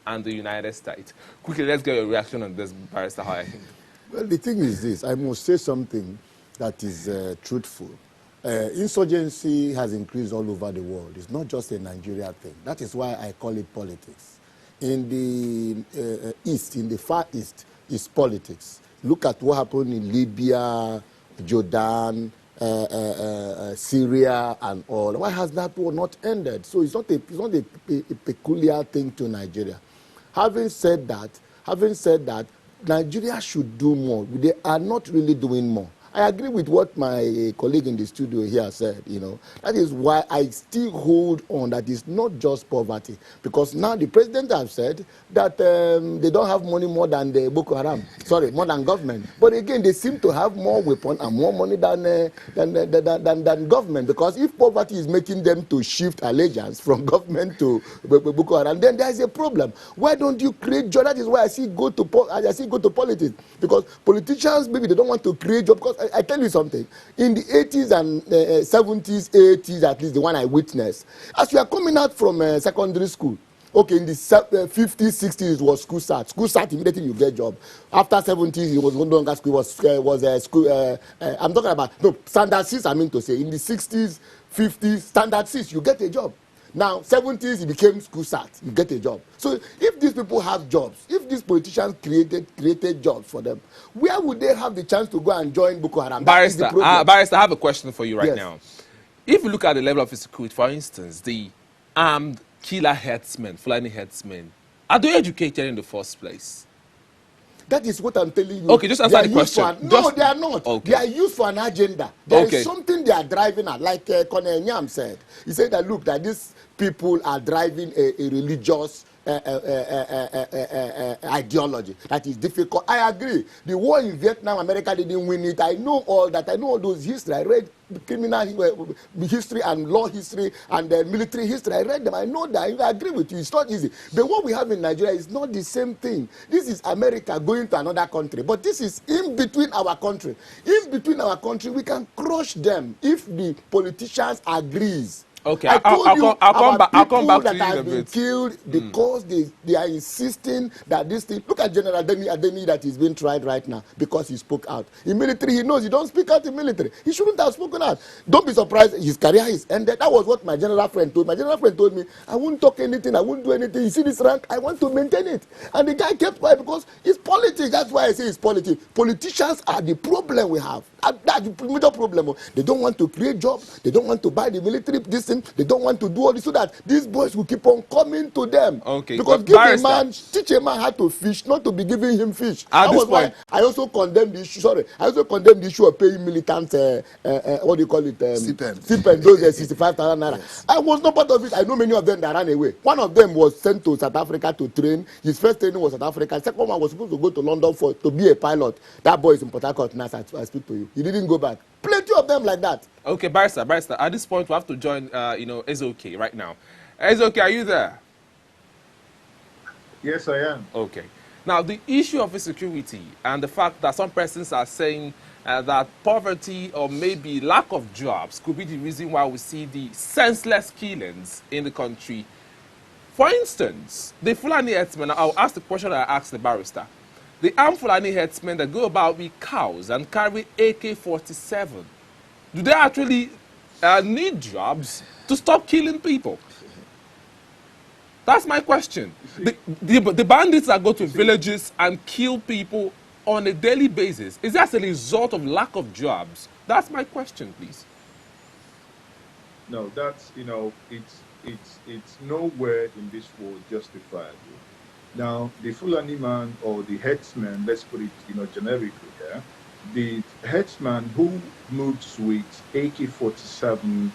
and the United States. Quickly, let's get your reaction on this, Barrister High. Well, the thing is this. I must say something that is truthful. Insurgency has increased all over the world. It's not just a Nigeria thing. That is why I call it politics. In the East, in the Far East, is politics. Look at what happened in Libya, Jordan, Syria, and all. Why has that war not ended? So it's not a peculiar thing to Nigeria. Having said that, Nigeria should do more. They are not really doing more. I agree with what my colleague in the studio here said, That is why I still hold on that it's not just poverty. Because now the president has said that they don't have money more than the Boko Haram. Sorry, more than government. But again, they seem to have more weapons and more money than government. Because if poverty is making them to shift allegiance from government to Boko Haram, then there is a problem. Why don't you create jobs? That is why I see go to politics. Because politicians, maybe they don't want to create jobs. Because I tell you something, in the 80s and 70s, 80s, at least the one I witnessed, as you are coming out from secondary school, okay, in the 50s, 60s, it was school start. School start, immediately you get job. After 70s, it was no longer school, was school, I'm talking about, no, standard 6, I mean to say. In the 60s, 50s, standard 6, you get a job. Now, 70s, it became school start. You get a job. So if these people have jobs, if these politicians created jobs for them, where would they have the chance to go and join Boko Haram? Barrister, Barrister, I have a question for you right Yes. now. If you look at the level of insecurity, for instance, the armed killer headsmen, Fulani headsmen, are they educated in the first place? That is what I'm telling you. Okay, just answer the question. No, they are not. Okay. They are used for an agenda. There Okay. is something they are driving at. Like Colonel Nyam said. He said that, look, that these people are driving a religious ideology that is difficult. I agree. The war in Vietnam, America didn't win it. I know all that. I know all those history. I read criminal history and law history and military history. I read them. I know that. I agree with you. It's not easy. But what we have in Nigeria is not the same thing. This is America going to another country. But this is in between our country. In between our country, we can crush them if the politicians agrees. Okay, I'll come back to you in a have been bit. killed because they are insisting that this thing. Look at General Adeni that is being tried right now because he spoke out. In military, he knows you don't speak out in military. He shouldn't have spoken out. Don't be surprised his career is ended. That was what my general friend told me. My general friend told me, I won't talk anything, I won't do anything. You see this rank, I want to maintain it. And the guy kept quiet because it's politics. That's why I say it's politics. Politicians are the problem we have. That's the major problem. They don't want to create jobs. They don't want to buy the military this thing. They don't want to do all this so that these boys will keep on coming to them. Okay, because teach a man how to fish, not to be giving him fish. At That this was why point, I also condemn the issue. Sorry, I also condemn the issue of paying militants. What do you call it? Stipend. Those 65,000 naira. Yes. I was not part of it. I know many of them that ran away. One of them was sent to South Africa to train. His first training was South Africa. Second one was supposed to go to London to be a pilot. That boy is in Port Harcourt now. I speak to you. He didn't go back. Plenty of them like that. okay, Barrister, at this point, we have to join, Ezeoke right now. Ezeoke, are you there? Yes, I am. Okay. Now, the issue of insecurity and the fact that some persons are saying that poverty or maybe lack of jobs could be the reason why we see the senseless killings in the country. For instance, the Fulani herdsmen, I'll ask the question I asked the barrister. The armed Fulani herdsmen that go about with cows and carry AK-47, do they actually need jobs to stop killing people? That's my question. The bandits that go to villages and kill people on a daily basis, is that a result of lack of jobs? That's my question, please. No, that's, it's nowhere in this world justifiable. Now, the Fulani man or the headsman, let's put it, generically here, the headsman who moves with AK-47,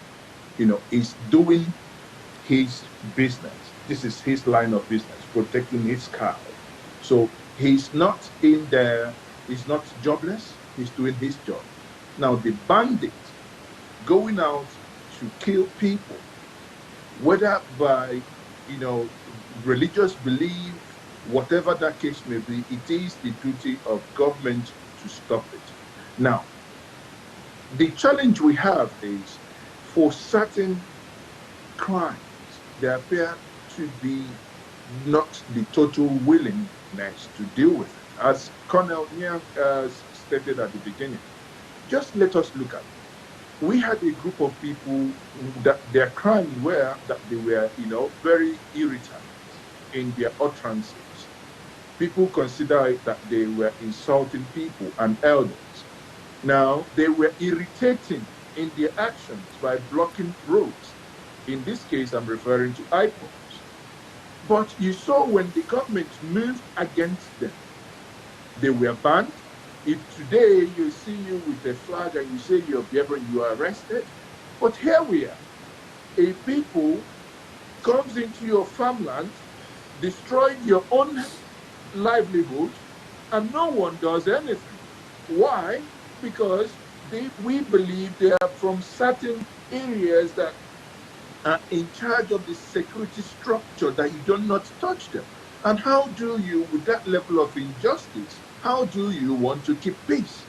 is doing his business. This is his line of business, protecting his cow. So he's not in there, he's not jobless, he's doing his job. Now, the bandit going out to kill people, whether by, religious belief, whatever that case may be, it is the duty of government to stop it. Now, the challenge we have is for certain crimes, there appear to be not the total willingness to deal with it. As Colonel Nyang stated at the beginning, just let us look at it. We had a group of people that their crimes were that they were, very irritant in their utterances. People consider it that they were insulting people and elders. Now, they were irritating in their actions by blocking roads. In this case, I'm referring to IPOs. But you saw when the government moved against them, they were banned. If today you see you with a flag and you say you're Biafran, you are arrested. But here we are. A people comes into your farmland, destroying your own livelihood, and no one does anything. Why? Because we believe they are from certain areas that are in charge of the security structure, that you do not touch them. And how do you, with that level of injustice, how do you want to keep peace?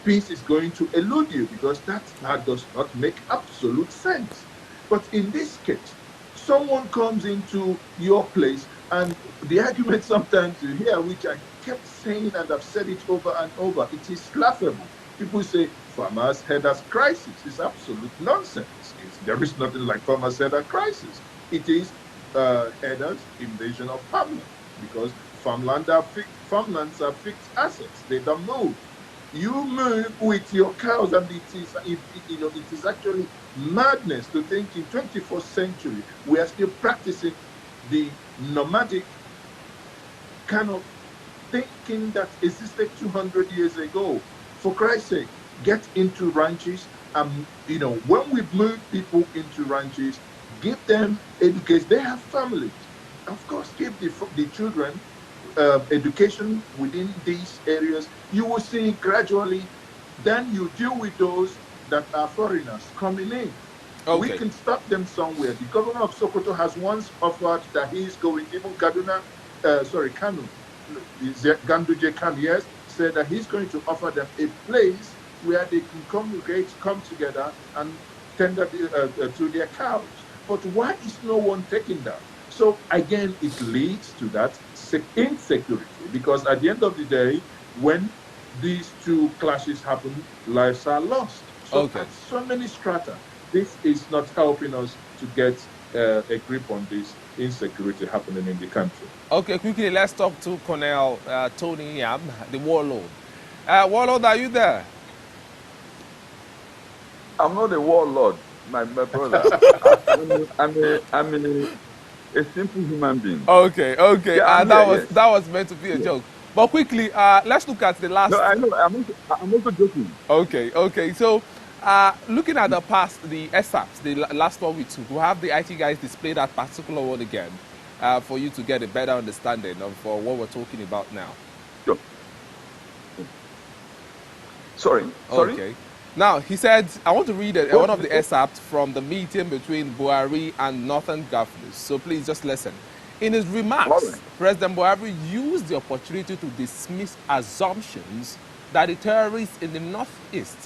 Peace is going to elude you because that does not make absolute sense. But in this case, someone comes into your place, and the argument sometimes you hear, which I kept saying and I've said it over and over, it is laughable. People say farmers herders crisis. It's absolute nonsense. There is nothing like farmers herders crisis. It is herders invasion of farmland, because farmlands are fixed assets. They don't move. You move with your cows, and it is actually madness to think in 21st century we are still practicing the nomadic kind of thinking that existed 200 years ago. For Christ's sake, get into ranches. When we move people into ranches, give them education. They have families. Of course, give the children education within these areas. You will see gradually, then you deal with those that are foreigners coming in. Okay. We can stop them somewhere. The governor of Sokoto has once offered that he is going, even Kanu, Ganduje Kanu, yes, said that he's going to offer them a place where they can congregate, come together, and tender to their cows. But why is no one taking that? So again, it leads to that insecurity, because at the end of the day, when these two clashes happen, lives are lost. So at so many strata, this is not helping us to get a grip on this insecurity happening in the country. Okay, quickly, let's talk to Colonel Tony Yam, the warlord. Warlord, are you there? I'm not a warlord, my brother. I'm a simple human being. Okay. Yeah, that was meant to be a joke. But quickly, let's look at the last. No, I know. I'm also joking. Okay. So, looking at the ESAPs, the last one we took, we'll have the IT guys display that particular one again for you to get a better understanding of what we're talking about now. Sure. Sorry. Okay. Now, he said, I want to read one of the excerpts from the meeting between Buhari and Northern governors. So please just listen. In his remarks, President Buhari used the opportunity to dismiss assumptions that the terrorists in the Northeast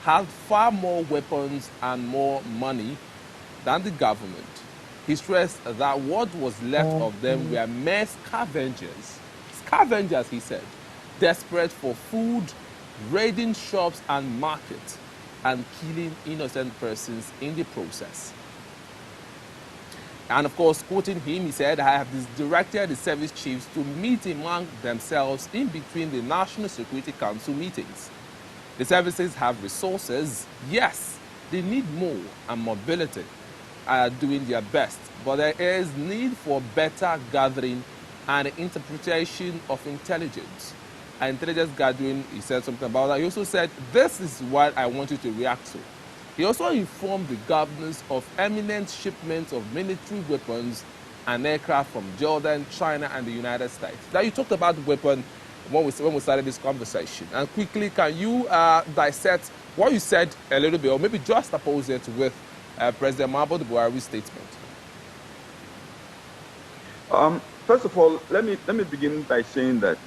had far more weapons and more money than the government. He stressed that what was left of them were mere scavengers. Scavengers, he said, desperate for food, raiding shops and markets, and killing innocent persons in the process. And of course, quoting him, he said, I have directed the service chiefs to meet among themselves in between the National Security Council meetings. The services have resources, yes, they need more, and mobility are doing their best, but there is need for better gathering and interpretation of intelligence. And intelligence gathering, he said something about that. He also said, this is what I want you to react to. He also informed the governors of eminent shipments of military weapons and aircraft from Jordan, China, and the United States. Now, you talked about weapon when we started this conversation. And quickly, can you dissect what you said a little bit, or maybe just oppose it with President Muhammadu Buhari's statement? First of all, let me begin by saying that,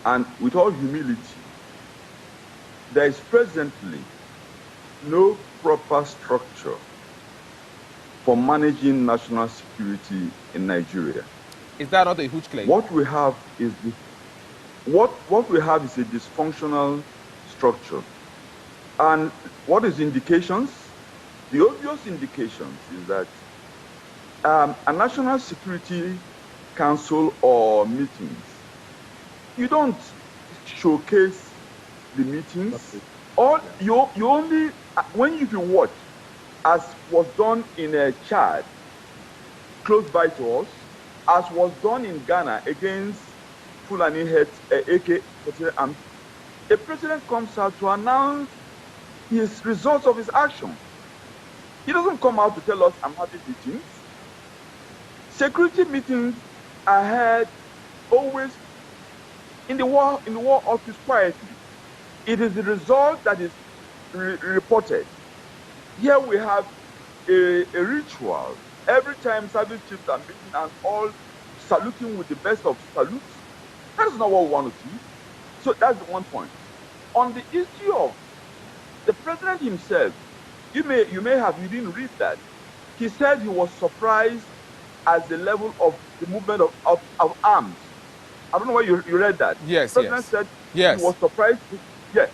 and with all humility, there is presently no proper structure for managing national security in Nigeria. Is that not a huge claim? What we have is a dysfunctional structure. And what is indications? The obvious indications is that a national security council or meetings, you don't showcase the meetings. Or you only, if you watch, as was done in Chad, close by to us, as was done in Ghana against Fulani heads, AK-47, a president comes out to announce his results of his action. He doesn't come out to tell us, I'm having meetings. Security meetings are held always in the war office quietly. It is the result that is reported. Here we have a ritual. Every time service chiefs are meeting and all saluting with the best of salutes. That is not what we want to see. So that's the one point. On the issue of the president himself, you didn't read that. He said he was surprised at the level of the movement of arms. I don't know why you read that. Yes, the president said he was surprised. Yes.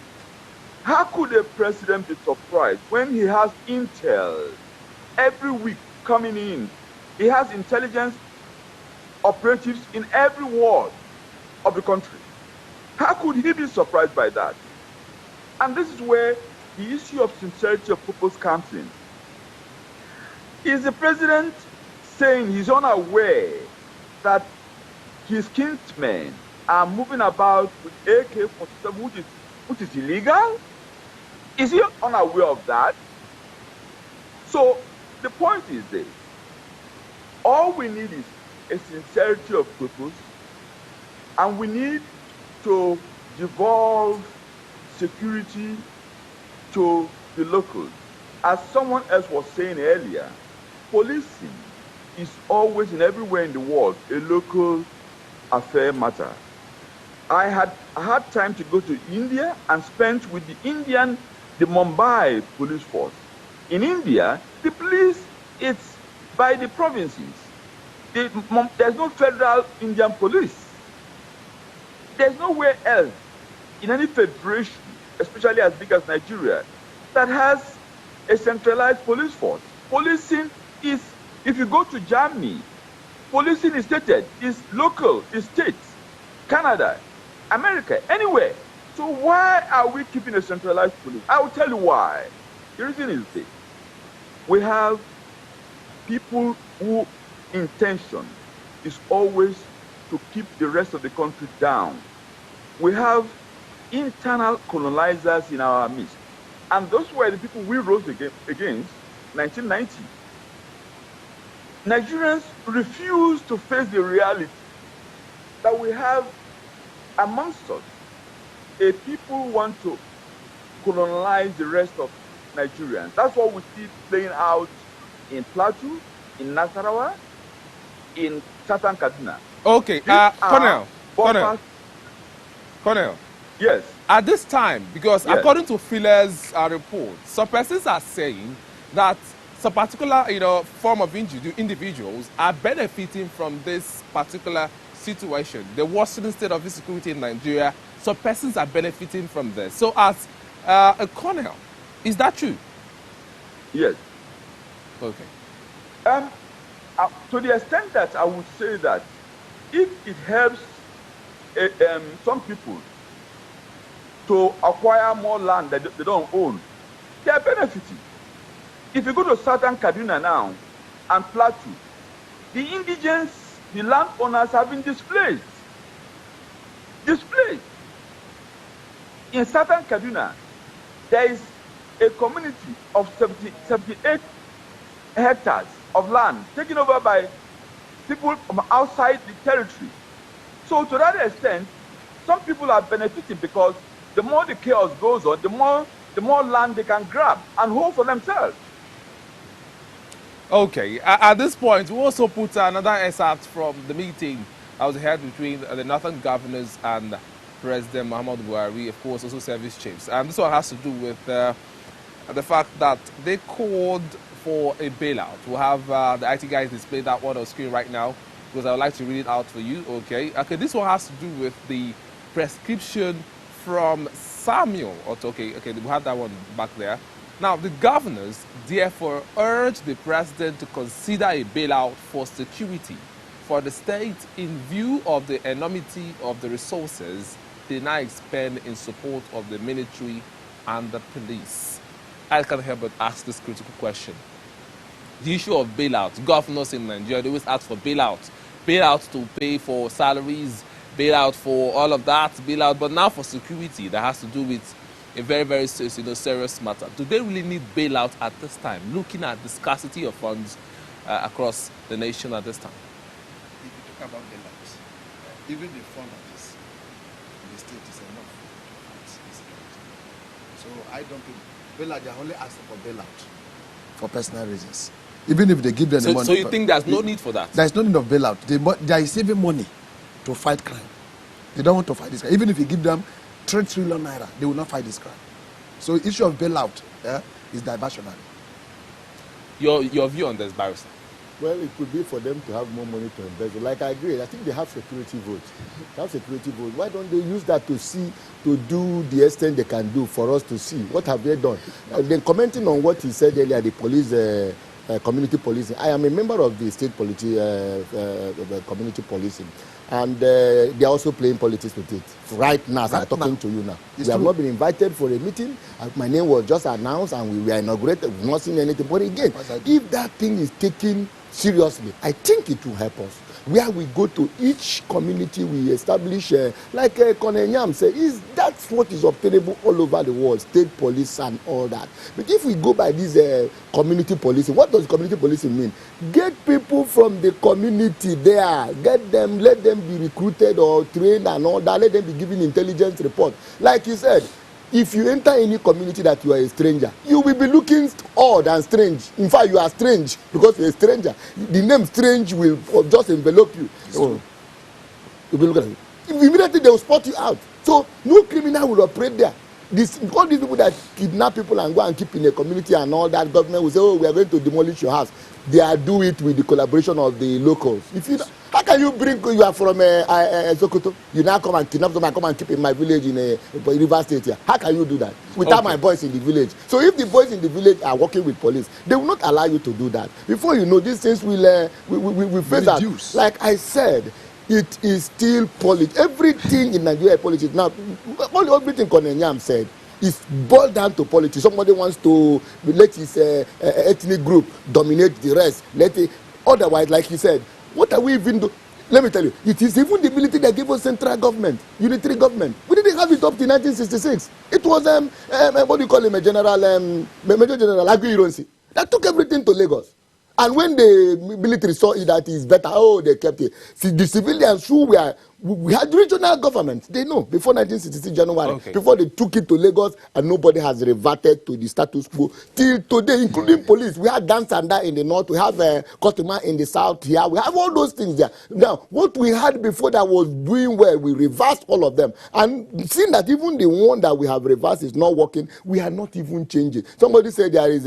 How could a president be surprised when he has intel every week coming in? He has intelligence operatives in every ward of the country. How could he be surprised by that? And this is where the issue of sincerity of purpose comes in. Is the president saying he's unaware that his kinsmen are moving about with AK-47, which is illegal? Is he unaware of that? So the point is this. All we need is a sincerity of purpose, and we need to devolve security to the locals. As someone else was saying earlier, policing is always and everywhere in the world a local affair matter. I had time to go to India and spent with the Mumbai police force. In India, the police, it's by the provinces. There's no federal Indian police. There's nowhere else in any federation, especially as big as Nigeria, that has a centralized police force. Policing is, if you go to Germany, policing is stated, is local, is states, Canada, America, anywhere. So why are we keeping a centralized police? I will tell you why. The reason is this. We have people whose intention is always to keep the rest of the country down. We have internal colonizers in our midst. And those were the people we rose against 1990. Nigerians refuse to face the reality that we have amongst us a people who want to colonize the rest of Nigerians. That's what we see playing out in Plateau, in Nasarawa, in Southern Kaduna. Okay, Colonel. Yes. At this time, because according to Phile's report, some persons are saying that some particular, form of individuals are benefiting from this particular situation, the worsening state of insecurity in Nigeria. Some persons are benefiting from this. So as a colonel, is that true? Yes. Okay. To the extent that I would say that if it helps some people to acquire more land that they don't own, they are benefiting. If you go to southern Kaduna now and Plateau, the indigents, the landowners have been displaced. In southern Kaduna, there is a community of 78 hectares of land taken over by people from outside the territory. So to that extent, some people are benefiting because the more the chaos goes on, the more land they can grab and hold for themselves. Okay. At this point, we also put another excerpt from the meeting that was held between the Northern governors and President Muhammadu Buhari, of course, also service chiefs. And this one has to do with the fact that they called for a bailout. We'll have the IT guys display that one on screen right now because I would like to read it out for you. Okay, this one has to do with the prescription from Samuel. Okay, we have that one back there. Now, the governors therefore urge the president to consider a bailout for security for the state in view of the enormity of the resources they now expend in support of the military and the police. I can't help but ask this critical question. The issue of bailout, governors in Nigeria, they always ask for bailout. Bailout to pay for salaries, bailout for all of that, bailout, but now for security that has to do with a very, very serious matter. Do they really need bailout at this time, looking at the scarcity of funds across the nation at this time? If you talk about bailouts, even the fund of this in the state is enough to fight insecurity. So I don't think bailout, they are only asking for bailout for personal reasons. Even if they give them the money. So you think there's no need for that? There's no need of bailout. They are saving money to fight crime. They don't want to fight this crime. Even if you give them 3 trillion naira, they will not fight this crime. So the issue of bailout is diversionary. Your view on this, Barrister? Well, it could be for them to have more money to invest. Like I agree, I think they have security votes. Why don't they use that to do the extent they can do for us to see? What have they done? Then commenting on what he said earlier, the police, community policing. I am a member of the state community policing. And they are also playing politics with it. Right now, as I'm talking to you now. We have not been invited for a meeting. My name was just announced and we were inaugurated. We've not seen anything. But again, if that thing is taken seriously, I think it will help us. Where we go to each community, we establish, like Colonel Nyam said, that's what is obtainable all over the world, state police and all that. But if we go by this community policing, what does community policing mean? Get people from the community there, get them, let them be recruited or trained and all that, let them be given intelligence report. Like you said, if you enter any community that you are a stranger, you will be looking odd and strange. In fact, you are strange because you're a stranger. The name strange will just envelop you. So, you'll be looking at it. Immediately they will spot you out. So no criminal will operate there. All these people that kidnap people and go and keep in a community and all that, government will say, oh, we are going to demolish your house. They are do it with the collaboration of the locals. If you, how can you bring, you are from Sokoto, you now come and kidnap someone and come and keep in my village in a River State here? How can you do that without my boys in the village? So if the boys in the village are working with police, they will not allow you to do that. Before you know, these things will face that. Like I said, it is still politics. Everything in Nigeria is politics. Now, everything Colonel Nyam said is boiled down to politics. Somebody wants to let his ethnic group dominate the rest. Otherwise, like he said, what are we even doing? Let me tell you, it is even the ability that gave us central government, unitary government. We didn't have it up to 1966. It was, what do you call him, Major General Agui Ironsi, that took everything to Lagos. And when the military saw it that is better, they kept it. See, the civilians who were We had regional governments. They know before 1966 January, Okay. before they took it to Lagos, and nobody has reverted to the status quo till today, including police. We have Dansanda in the north, we have Kotuma in the south here, we have all those things there. Now, what we had before that was doing well, we reversed all of them. And seeing that even the one that we have reversed is not working, we are not even changing. Somebody said there is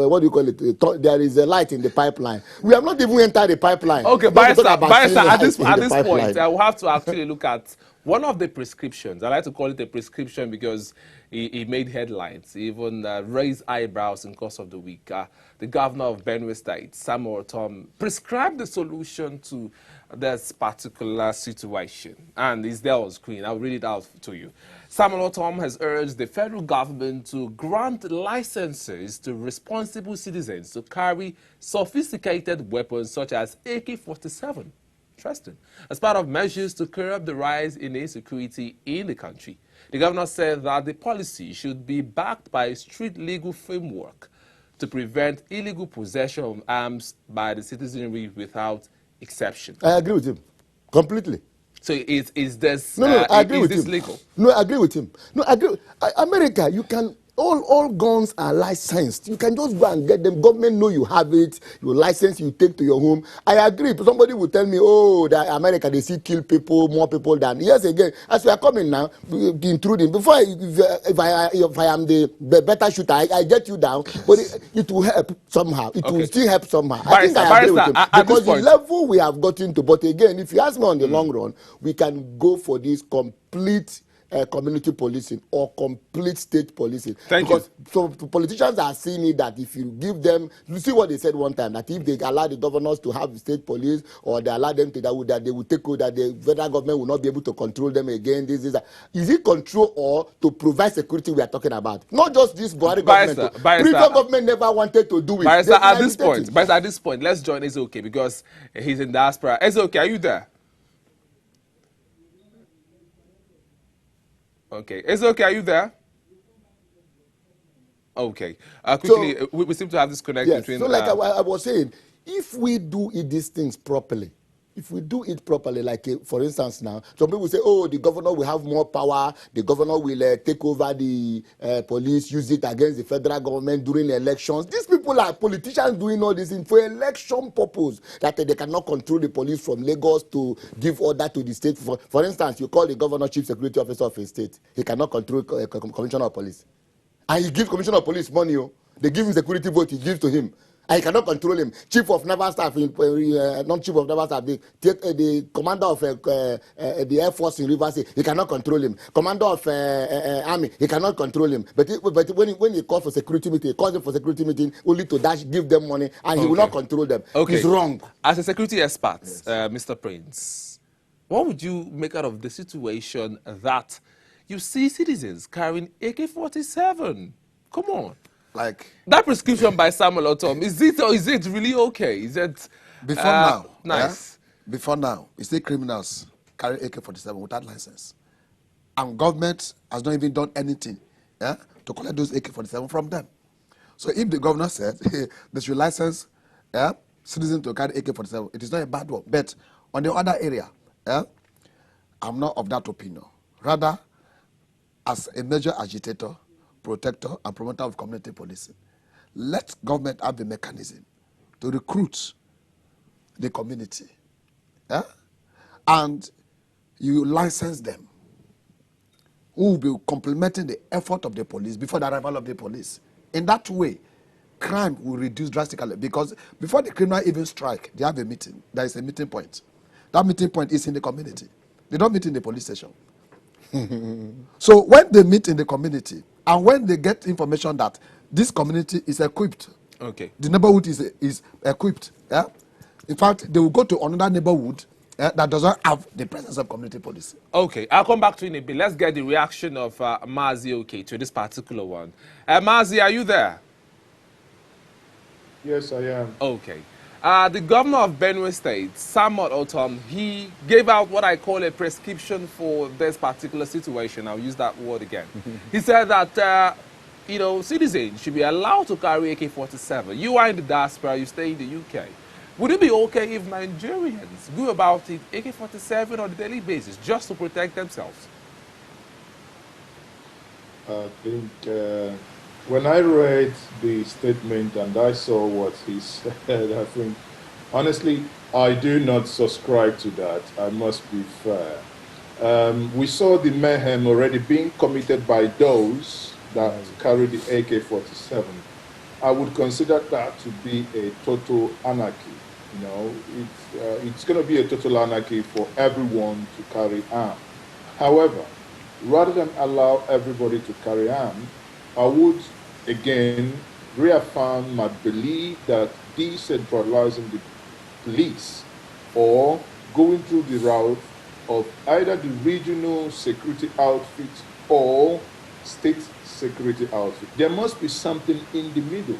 what do you call it? There is a light in the pipeline. We have not even entered the pipeline. Okay, Don't talk Barrister, about Barrister, seeing at this light in the point, pipeline. I will have to actually look at one of the prescriptions. I like to call it a prescription because he made headlines, he even raised eyebrows in course of the week. The governor of Benue State, Samuel Ortom, prescribed the solution to this particular situation. And it's there on screen. I'll read it out to you. Samuel Ortom has urged the federal government to grant licenses to responsible citizens to carry sophisticated weapons such as AK-47. Interesting. As part of measures to curb the rise in insecurity in the country, the governor said that the policy should be backed by a strict legal framework to prevent illegal possession of arms by the citizenry without exception. I agree with him completely. So is this I agree with this him. legal? No, I agree with him. No, I agree. America, you can all guns are licensed. You can just go and get them. Government know you have it. Your license you take to your home. I agree. Somebody will tell me, oh, that America they see kill people more people than. Yes, again, as we are coming now, be intruding. Before if I am the better shooter, I get you down. But it will help somehow. It will still help somehow. I think I agree with him because the level we have gotten to. But again, if you ask me on the long run, we can go for this complete. Community policing or complete state policing. Thank you. So politicians are seeing it that if you give them, you see what they said one time, that if they allow the governors to have state police or they allow them to that they will take over, that the federal government will not be able to control them again. This is is it control or to provide security we are talking about? Not just this Buhari government. Previous government never wanted to do it. At this point, let's join Ezeoke because he's in diaspora. Ezeoke, are you there? Okay. Ezeoke, are you there? Okay. Quickly, so, we seem to have this connection between... So like I was saying, if we do these things properly, if we do it properly, like for instance now, some people say, oh, the governor will have more power, the governor will take over the police, use it against the federal government during elections. These people are politicians doing all this for election purpose, that they cannot control the police from Lagos to give order to the state. For instance, you call the governor chief security officer of a state. He cannot control commissioner of police. And he gives commissioner of police money. They give him security vote, he gives to him. I cannot control him. Chief of Naval Staff, not Chief of Naval Staff, the commander of the Air Force in Rivers State, he cannot control him. Commander of Army, he cannot control him. But when he calls for security meeting, he calls them for security meeting only to give them money, and he will not control them. Okay. He's wrong. As a security expert, Mr. Prince, what would you make out of the situation that you see citizens carrying AK-47? Come on. Like that prescription by Samuel Ortom, is it really okay? Is it before now? Nice. Before now, you see criminals carry AK-47 without license, and government has not even done anything to collect those AK-47 from them. So if the governor said they should license citizens to carry AK-47, it is not a bad one. But on the other area, I'm not of that opinion. Rather, as a major agitator, protector and promoter of community policing, let government have the mechanism to recruit the community, and you license them, who will be complementing the effort of the police before the arrival of the police. In that way, crime will reduce drastically, because before the criminal even strike, they have a meeting. There is a meeting point. That meeting point is in the community. They don't meet in the police station. So when they meet in the community, and when they get information that this community is equipped, the neighborhood is equipped, in fact, they will go to another neighborhood that does not have the presence of community police. Okay, I'll come back to you in a bit. Let's get the reaction of Mazi to this particular one. Mazi, are you there? Yes, I am. Okay. The governor of Benue State, Samuel Ortom, he gave out what I call a prescription for this particular situation. I'll use that word again. He said that, citizens should be allowed to carry AK-47. You are in the diaspora, you stay in the UK. Would it be okay if Nigerians go about it AK-47 on a daily basis just to protect themselves? I think when I read the statement and I saw what he said, I think, honestly, I do not subscribe to that. I must be fair. We saw the mayhem already being committed by those that carry the AK-47. I would consider that to be a total anarchy. You know, it's going to be a total anarchy for everyone to carry arms. However, rather than allow everybody to carry arms, I would again reaffirm my belief that decentralizing the police or going through the route of either the regional security outfit or state security outfit. There must be something in the middle.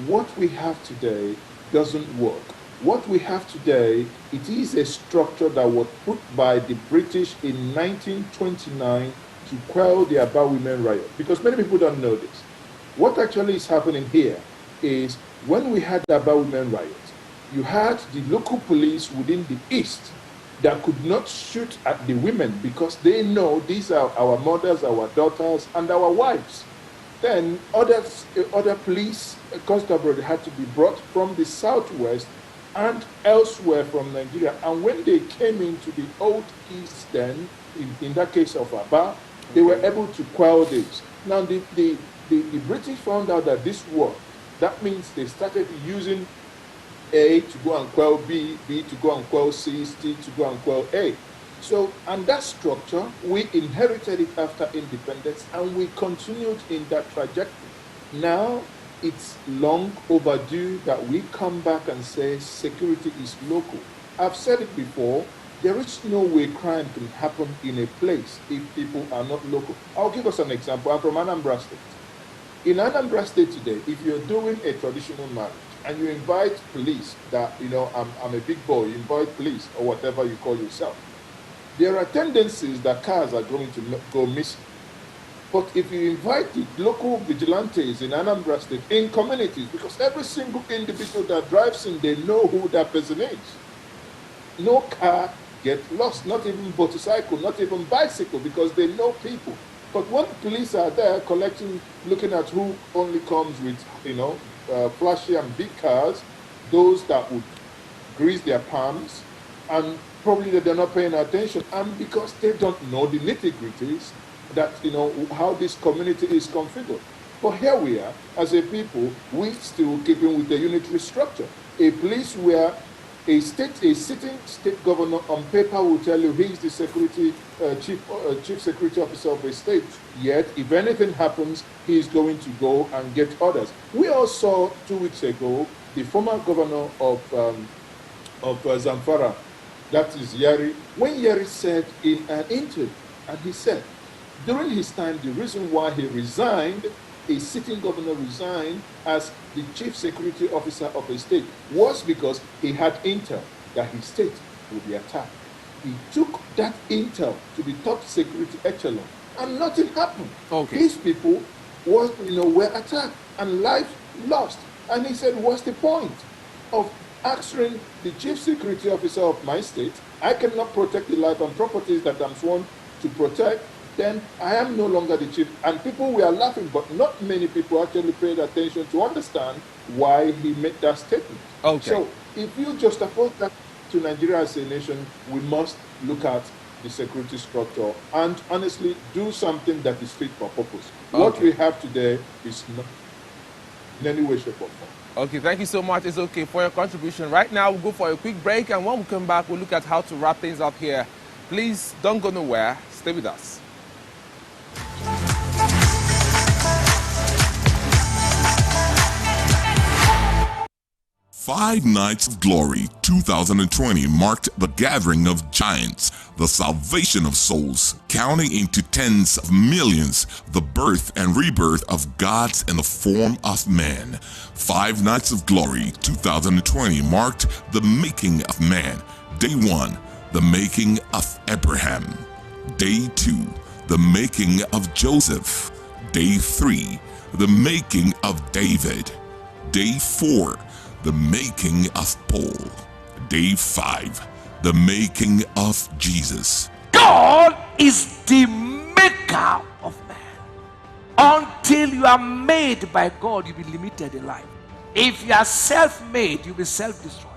What we have today doesn't work. What we have today, it is a structure that was put by the British in 1929 to quell the Aba Women riot. Because many people don't know this. What actually is happening here is when we had the Aba Women riot, you had the local police within the East that could not shoot at the women because they know these are our mothers, our daughters, and our wives. Then other police constables had to be brought from the southwest and elsewhere from Nigeria. And when they came into the old East then, in that case of Aba, they were able to quell this. Now the British found out that this worked. That means they started using A to go and quell B, B to go and quell C, C to go and quell A. So, and that structure, we inherited it after independence and we continued in that trajectory. Now, it's long overdue that we come back and say security is local. I've said it before, there is no way crime can happen in a place if people are not local. I'll give us an example. I'm from Anambra State. In Anambra State today, if you're doing a traditional marriage, and you invite police that, you know, I'm a big boy, you invite police or whatever you call yourself, there are tendencies that cars are going to go missing. But if you invite the local vigilantes in Anambra State, in communities, because every single individual that drives in, they know who that person is. No car gets lost, not even motorcycle, not even bicycle, because they know people. But when police are there collecting, looking at who only comes with, you know, flashy and big cars, those that would grease their palms, and probably that they're not paying attention, and because they don't know the nitty-gritties that, you know, how this community is configured. But here we are, as a people, we still keeping with the unitary structure. A place where a sitting state governor on paper will tell you he's the security chief security officer of a state. Yet, if anything happens, he's going to go and get orders. We all saw 2 weeks ago the former governor of Zamfara, that is Yari, when Yari said in an interview, and he said during his time the reason why he resigned, a sitting governor resigned as the chief security officer of a state, was because he had intel that his state would be attacked. He took that intel to the top security echelon, and nothing happened. Okay. These people were attacked and lives lost. And he said, what's the point of answering the chief security officer of my state? I cannot protect the life and properties that I'm sworn to protect. Then I am no longer the chief. And people were laughing, but not many people actually paid attention to understand why he made that statement. Okay. So if you just suppose that to Nigeria as a nation, we must look at the security structure and honestly do something that is fit for purpose. Okay. What we have today is not in any way, shape, or form. Okay, thank you so much. It's okay for your contribution. Right now, we'll go for a quick break, and when we come back, we'll look at how to wrap things up here. Please don't go nowhere. Stay with us. 5 Nights of Glory 2020 marked the gathering of giants, the salvation of souls, counting into tens of millions, the birth and rebirth of gods in the form of man. 5 Nights of Glory 2020 marked the making of man. Day 1, the making of Abraham. Day 2, the making of Joseph. Day 3, the making of David. Day 4, The Making of Paul. Day 5. The Making of Jesus. God is the maker of man. Until you are made by God, you'll be limited in life. If you are self-made, you'll be self-destroyed.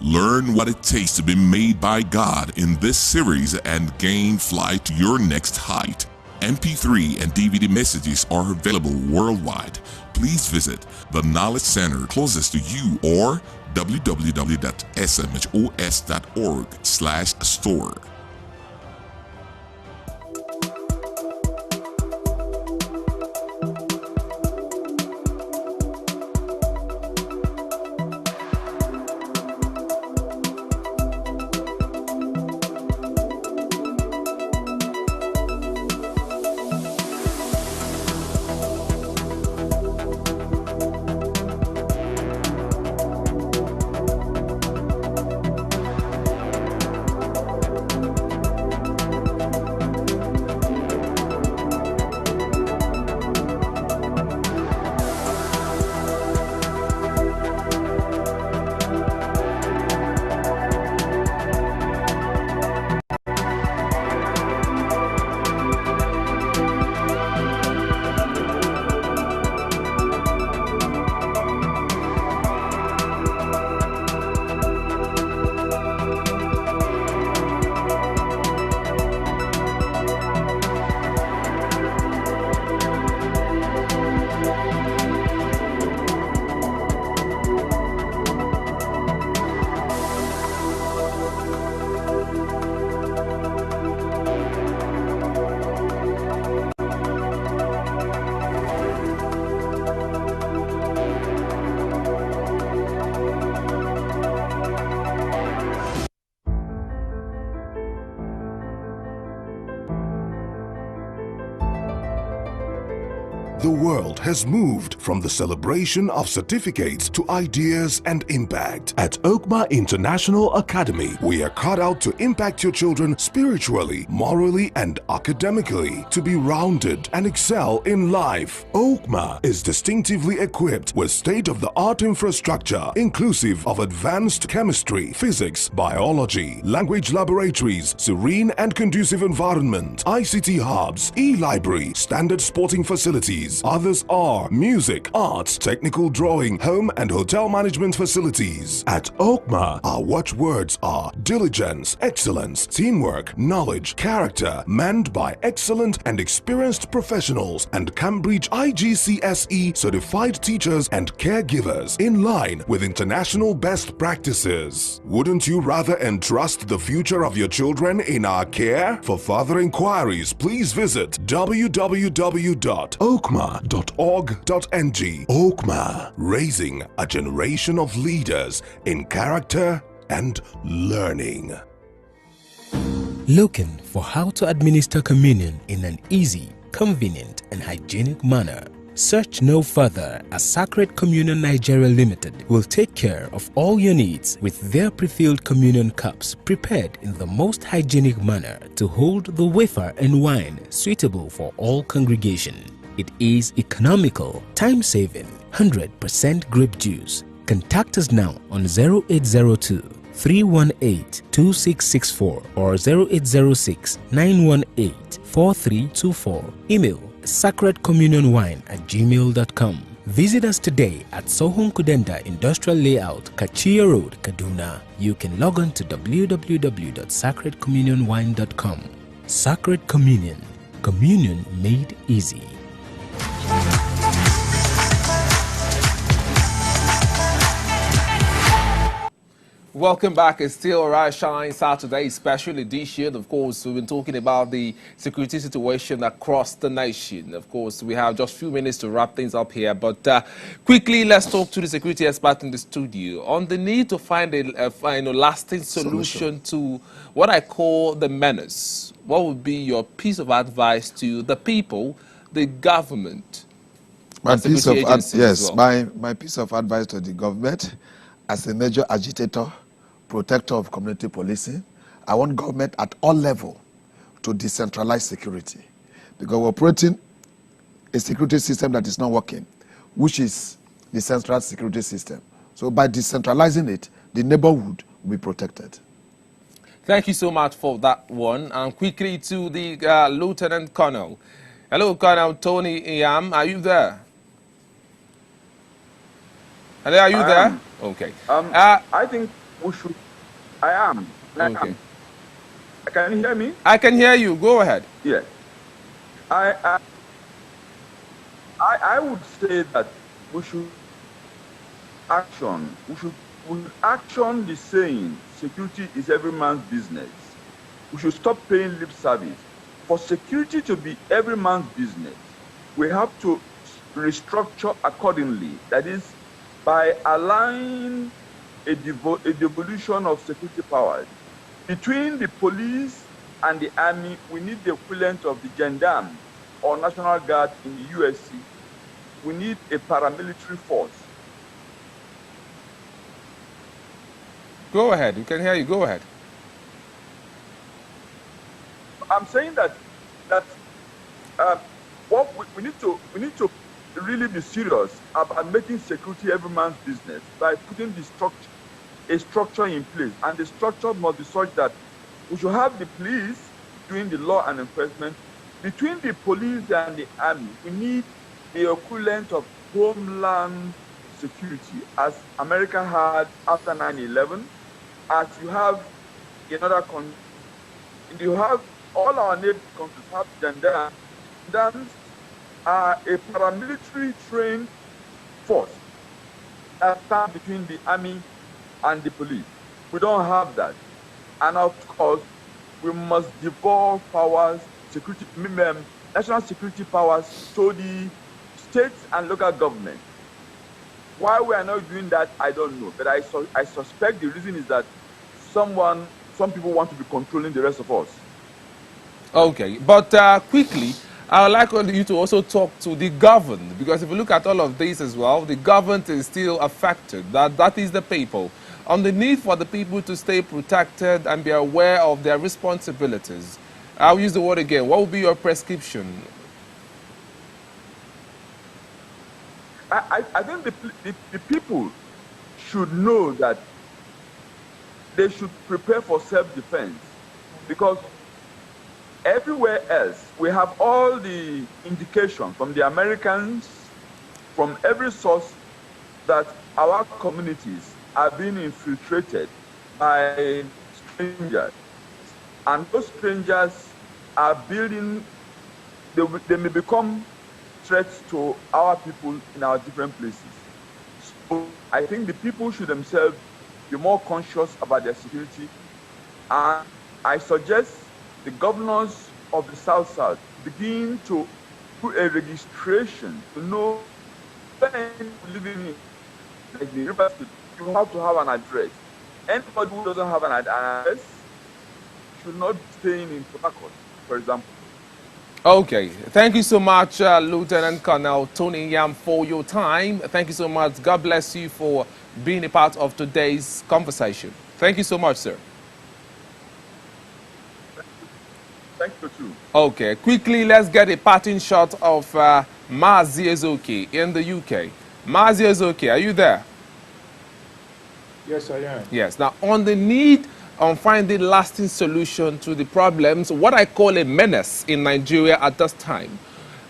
Learn what it takes to be made by God in this series and gain flight to your next height. MP3 and DVD messages are available worldwide. Please visit the Knowledge Center closest to you or www.smhos.org/store. The world has moved from the celebration of certificates to ideas and impact. At Oakma International Academy, we are cut out to impact your children spiritually, morally, and academically to be rounded and excel in life. Oakma is distinctively equipped with state-of-the-art infrastructure, inclusive of advanced chemistry, physics, biology, language laboratories, serene and conducive environment, ICT hubs, e-library, standard sporting facilities. Others are music, arts, technical drawing, home and hotel management facilities. At Oakma, our watchwords are diligence, excellence, teamwork, knowledge, character, manned by excellent and experienced professionals and Cambridge IGCSE certified teachers and caregivers in line with international best practices. Wouldn't you rather entrust the future of your children in our care? For further inquiries, please visit www.oakma.org.ng. Oakma, raising a generation of leaders in character and learning. Looking for how to administer communion in an easy, convenient, and hygienic manner? Search no further as Sacred Communion Nigeria Limited will take care of all your needs with their pre-filled communion cups prepared in the most hygienic manner to hold the wafer and wine suitable for all congregation. It is economical, time-saving, 100% grape juice. Contact us now on 0802 318 2664 or 0806 918 4324. Email sacredcommunionwine@gmail.com. Visit us today at Sohon Kudenda Industrial Layout, Kachia Road, Kaduna. You can log on to www.sacredcommunionwine.com. Sacred Communion. Communion made easy. Welcome back. It's still Arise Shine Saturday special edition. Of course, we've been talking about the security situation across the nation. Of course, we have just a few minutes to wrap things up here. But quickly, let's talk to the security expert in the studio on the need to find a lasting solution to what I call the menace. What would be your piece of advice to the people, the government? My piece of my piece of advice to the government, as a major agitator, protector of community policing, I want government at all levels to decentralize security, because we're operating a security system that is not working, which is the central security system. So by decentralizing it, the neighborhood will be protected. Thank you so much for that one. And quickly to the Lieutenant Colonel. Hello, Colonel Tony Iam. Are you there? Hello, are you I there? am. Okay. I think we should. I am. Okay. Can you hear me? I can hear you. Go ahead. Yes. I would say that we should action. We should action the saying, security is every man's business. We should stop paying lip service. For security to be every man's business, we have to restructure accordingly. That is, by allowing a devolution of security powers. Between the police and the army, we need the equivalent of the gendarme or National Guard in the USC. We need a paramilitary force. Go ahead. We can hear you. Go ahead. I'm saying that what we need to really be serious about making security every man's business by putting a structure in place, and the structure must be such that we should have the police doing the law and enforcement. Between the police and the army, we need the equivalent of homeland security, as America had after 9/11, as you have in other countries. You have all our neighboring countries have gendarmes. Gendarmes are a paramilitary trained force that stands between the army and the police. We don't have that. And of course, we must devolve powers, national security powers to the states and local government. Why we are not doing that, I don't know. But I suspect the reason is that some people want to be controlling the rest of us. Okay, but quickly, I would like you to also talk to the governed, because if you look at all of this as well, the government is still affected. That is the people. On the need for the people to stay protected and be aware of their responsibilities. I'll use the word again. What would be your prescription? I think the people should know that they should prepare for self-defense, because everywhere else we have all the indication from the Americans, from every source, that our communities are being infiltrated by strangers, and those strangers are building. They may become threats to our people in our different places. So I think the people should themselves be more conscious about their security, and I suggest the governors of the South begin to put a registration to know when living in like the River State, you have to have an address. Anybody who doesn't have an address should not be staying in Port Harcourt, for example. Okay, thank you so much, Lieutenant Colonel Tony Yam, for your time. Thank you so much. God bless you for being a part of today's conversation. Thank you so much, sir. Thank you too. Okay, quickly, let's get a parting shot of Mazi Ezoke in the UK. Mazi Ezoke, are you there? Yes, I am. Yes. Now, on the need on finding lasting solution to the problems, what I call a menace in Nigeria at this time.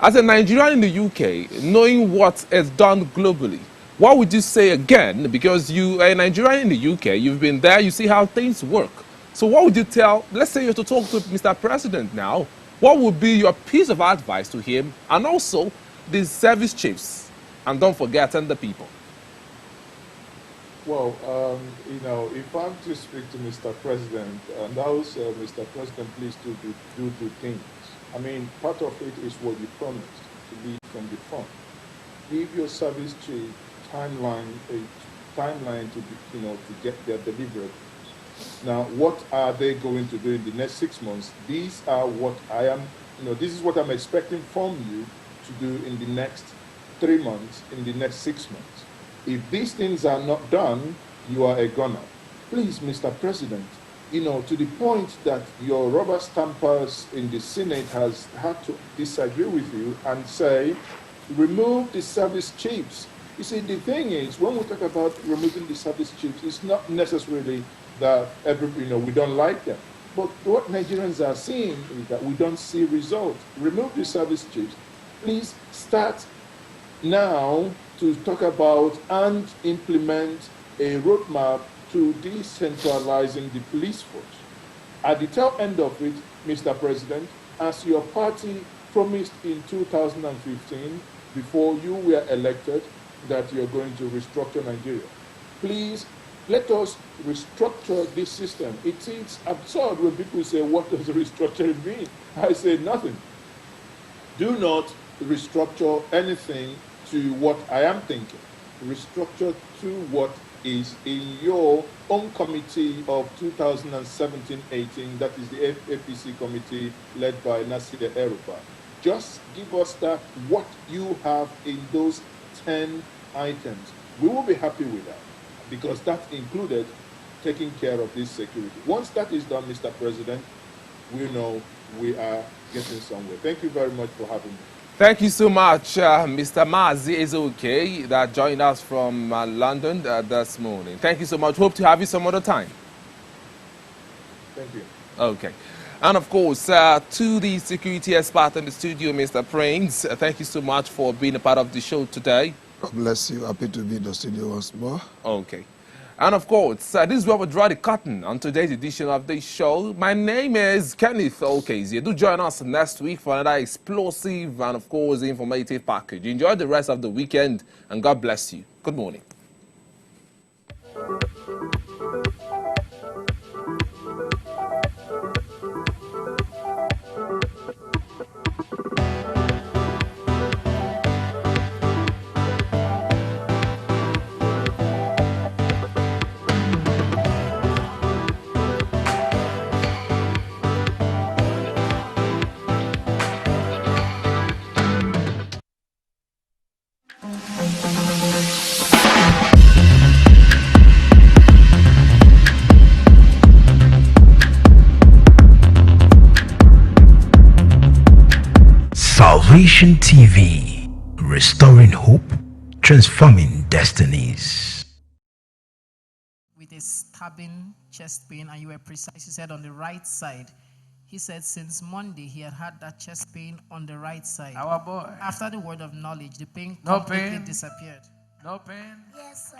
As a Nigerian in the UK, knowing what is done globally, what would you say again? Because you are a Nigerian in the UK, you've been there, you see how things work. So what would you tell, let's say you're to talk to Mr. President now, what would be your piece of advice to him and also the service chiefs? And don't forget, and the people. Well, if I'm to speak to Mr. President, and also, Mr. President, please do two things. I mean, part of it is what you promised to lead from the front. Give your service chief a timeline to get their deliverables. Now, what are they going to do in the next 6 months? These are what this is what I'm expecting from you to do in the next 3 months, in the next 6 months. If these things are not done, you are a gunner. Please, Mr. President, to the point that your rubber stampers in the Senate has had to disagree with you and say, remove the service chiefs You see, the thing is, when we talk about removing the service chiefs, it's not necessarily that we don't like them. But what Nigerians are seeing is that we don't see results. Remove the service chiefs. Please start now to talk about and implement a roadmap to decentralizing the police force. At the tail end of it, Mr. President, as your party promised in 2015, before you were elected, that you're going to restructure Nigeria. Please, let us restructure this system. It is absurd when people say, what does restructuring mean? I say nothing. Do not restructure anything to what I am thinking. Restructure to what is in your own committee of 2017-18, that is the APC committee led by Nasir El-Rufai. Just give us that, what you have in those 10 items. We will be happy with that, because that included taking care of this security. Once that is done, Mr. President, we know we are getting somewhere. Thank you very much for having me. Thank you so much, Mr. Mazi Ezeoke, that joined us from London this morning. Thank you so much. Hope to have you some other time. Thank you. Okay. And of course, to the security expert in the studio, Mr. Prince, thank you so much for being a part of the show today. God bless you. Happy to be in the studio once more. Okay. And of course, this is where we draw the curtain on today's edition of the show. My name is Kenneth Okezie. Do join us next week for another explosive and, of course, informative package. Enjoy the rest of the weekend, and God bless you. Good morning. Salvation TV, restoring hope, transforming destinies. With a stabbing chest pain, and you were precise, he said on the right side. He said since Monday he had that chest pain on the right side. Our boy. After the word of knowledge, the pain No completely pain. disappeared. No pain. Yes, sir.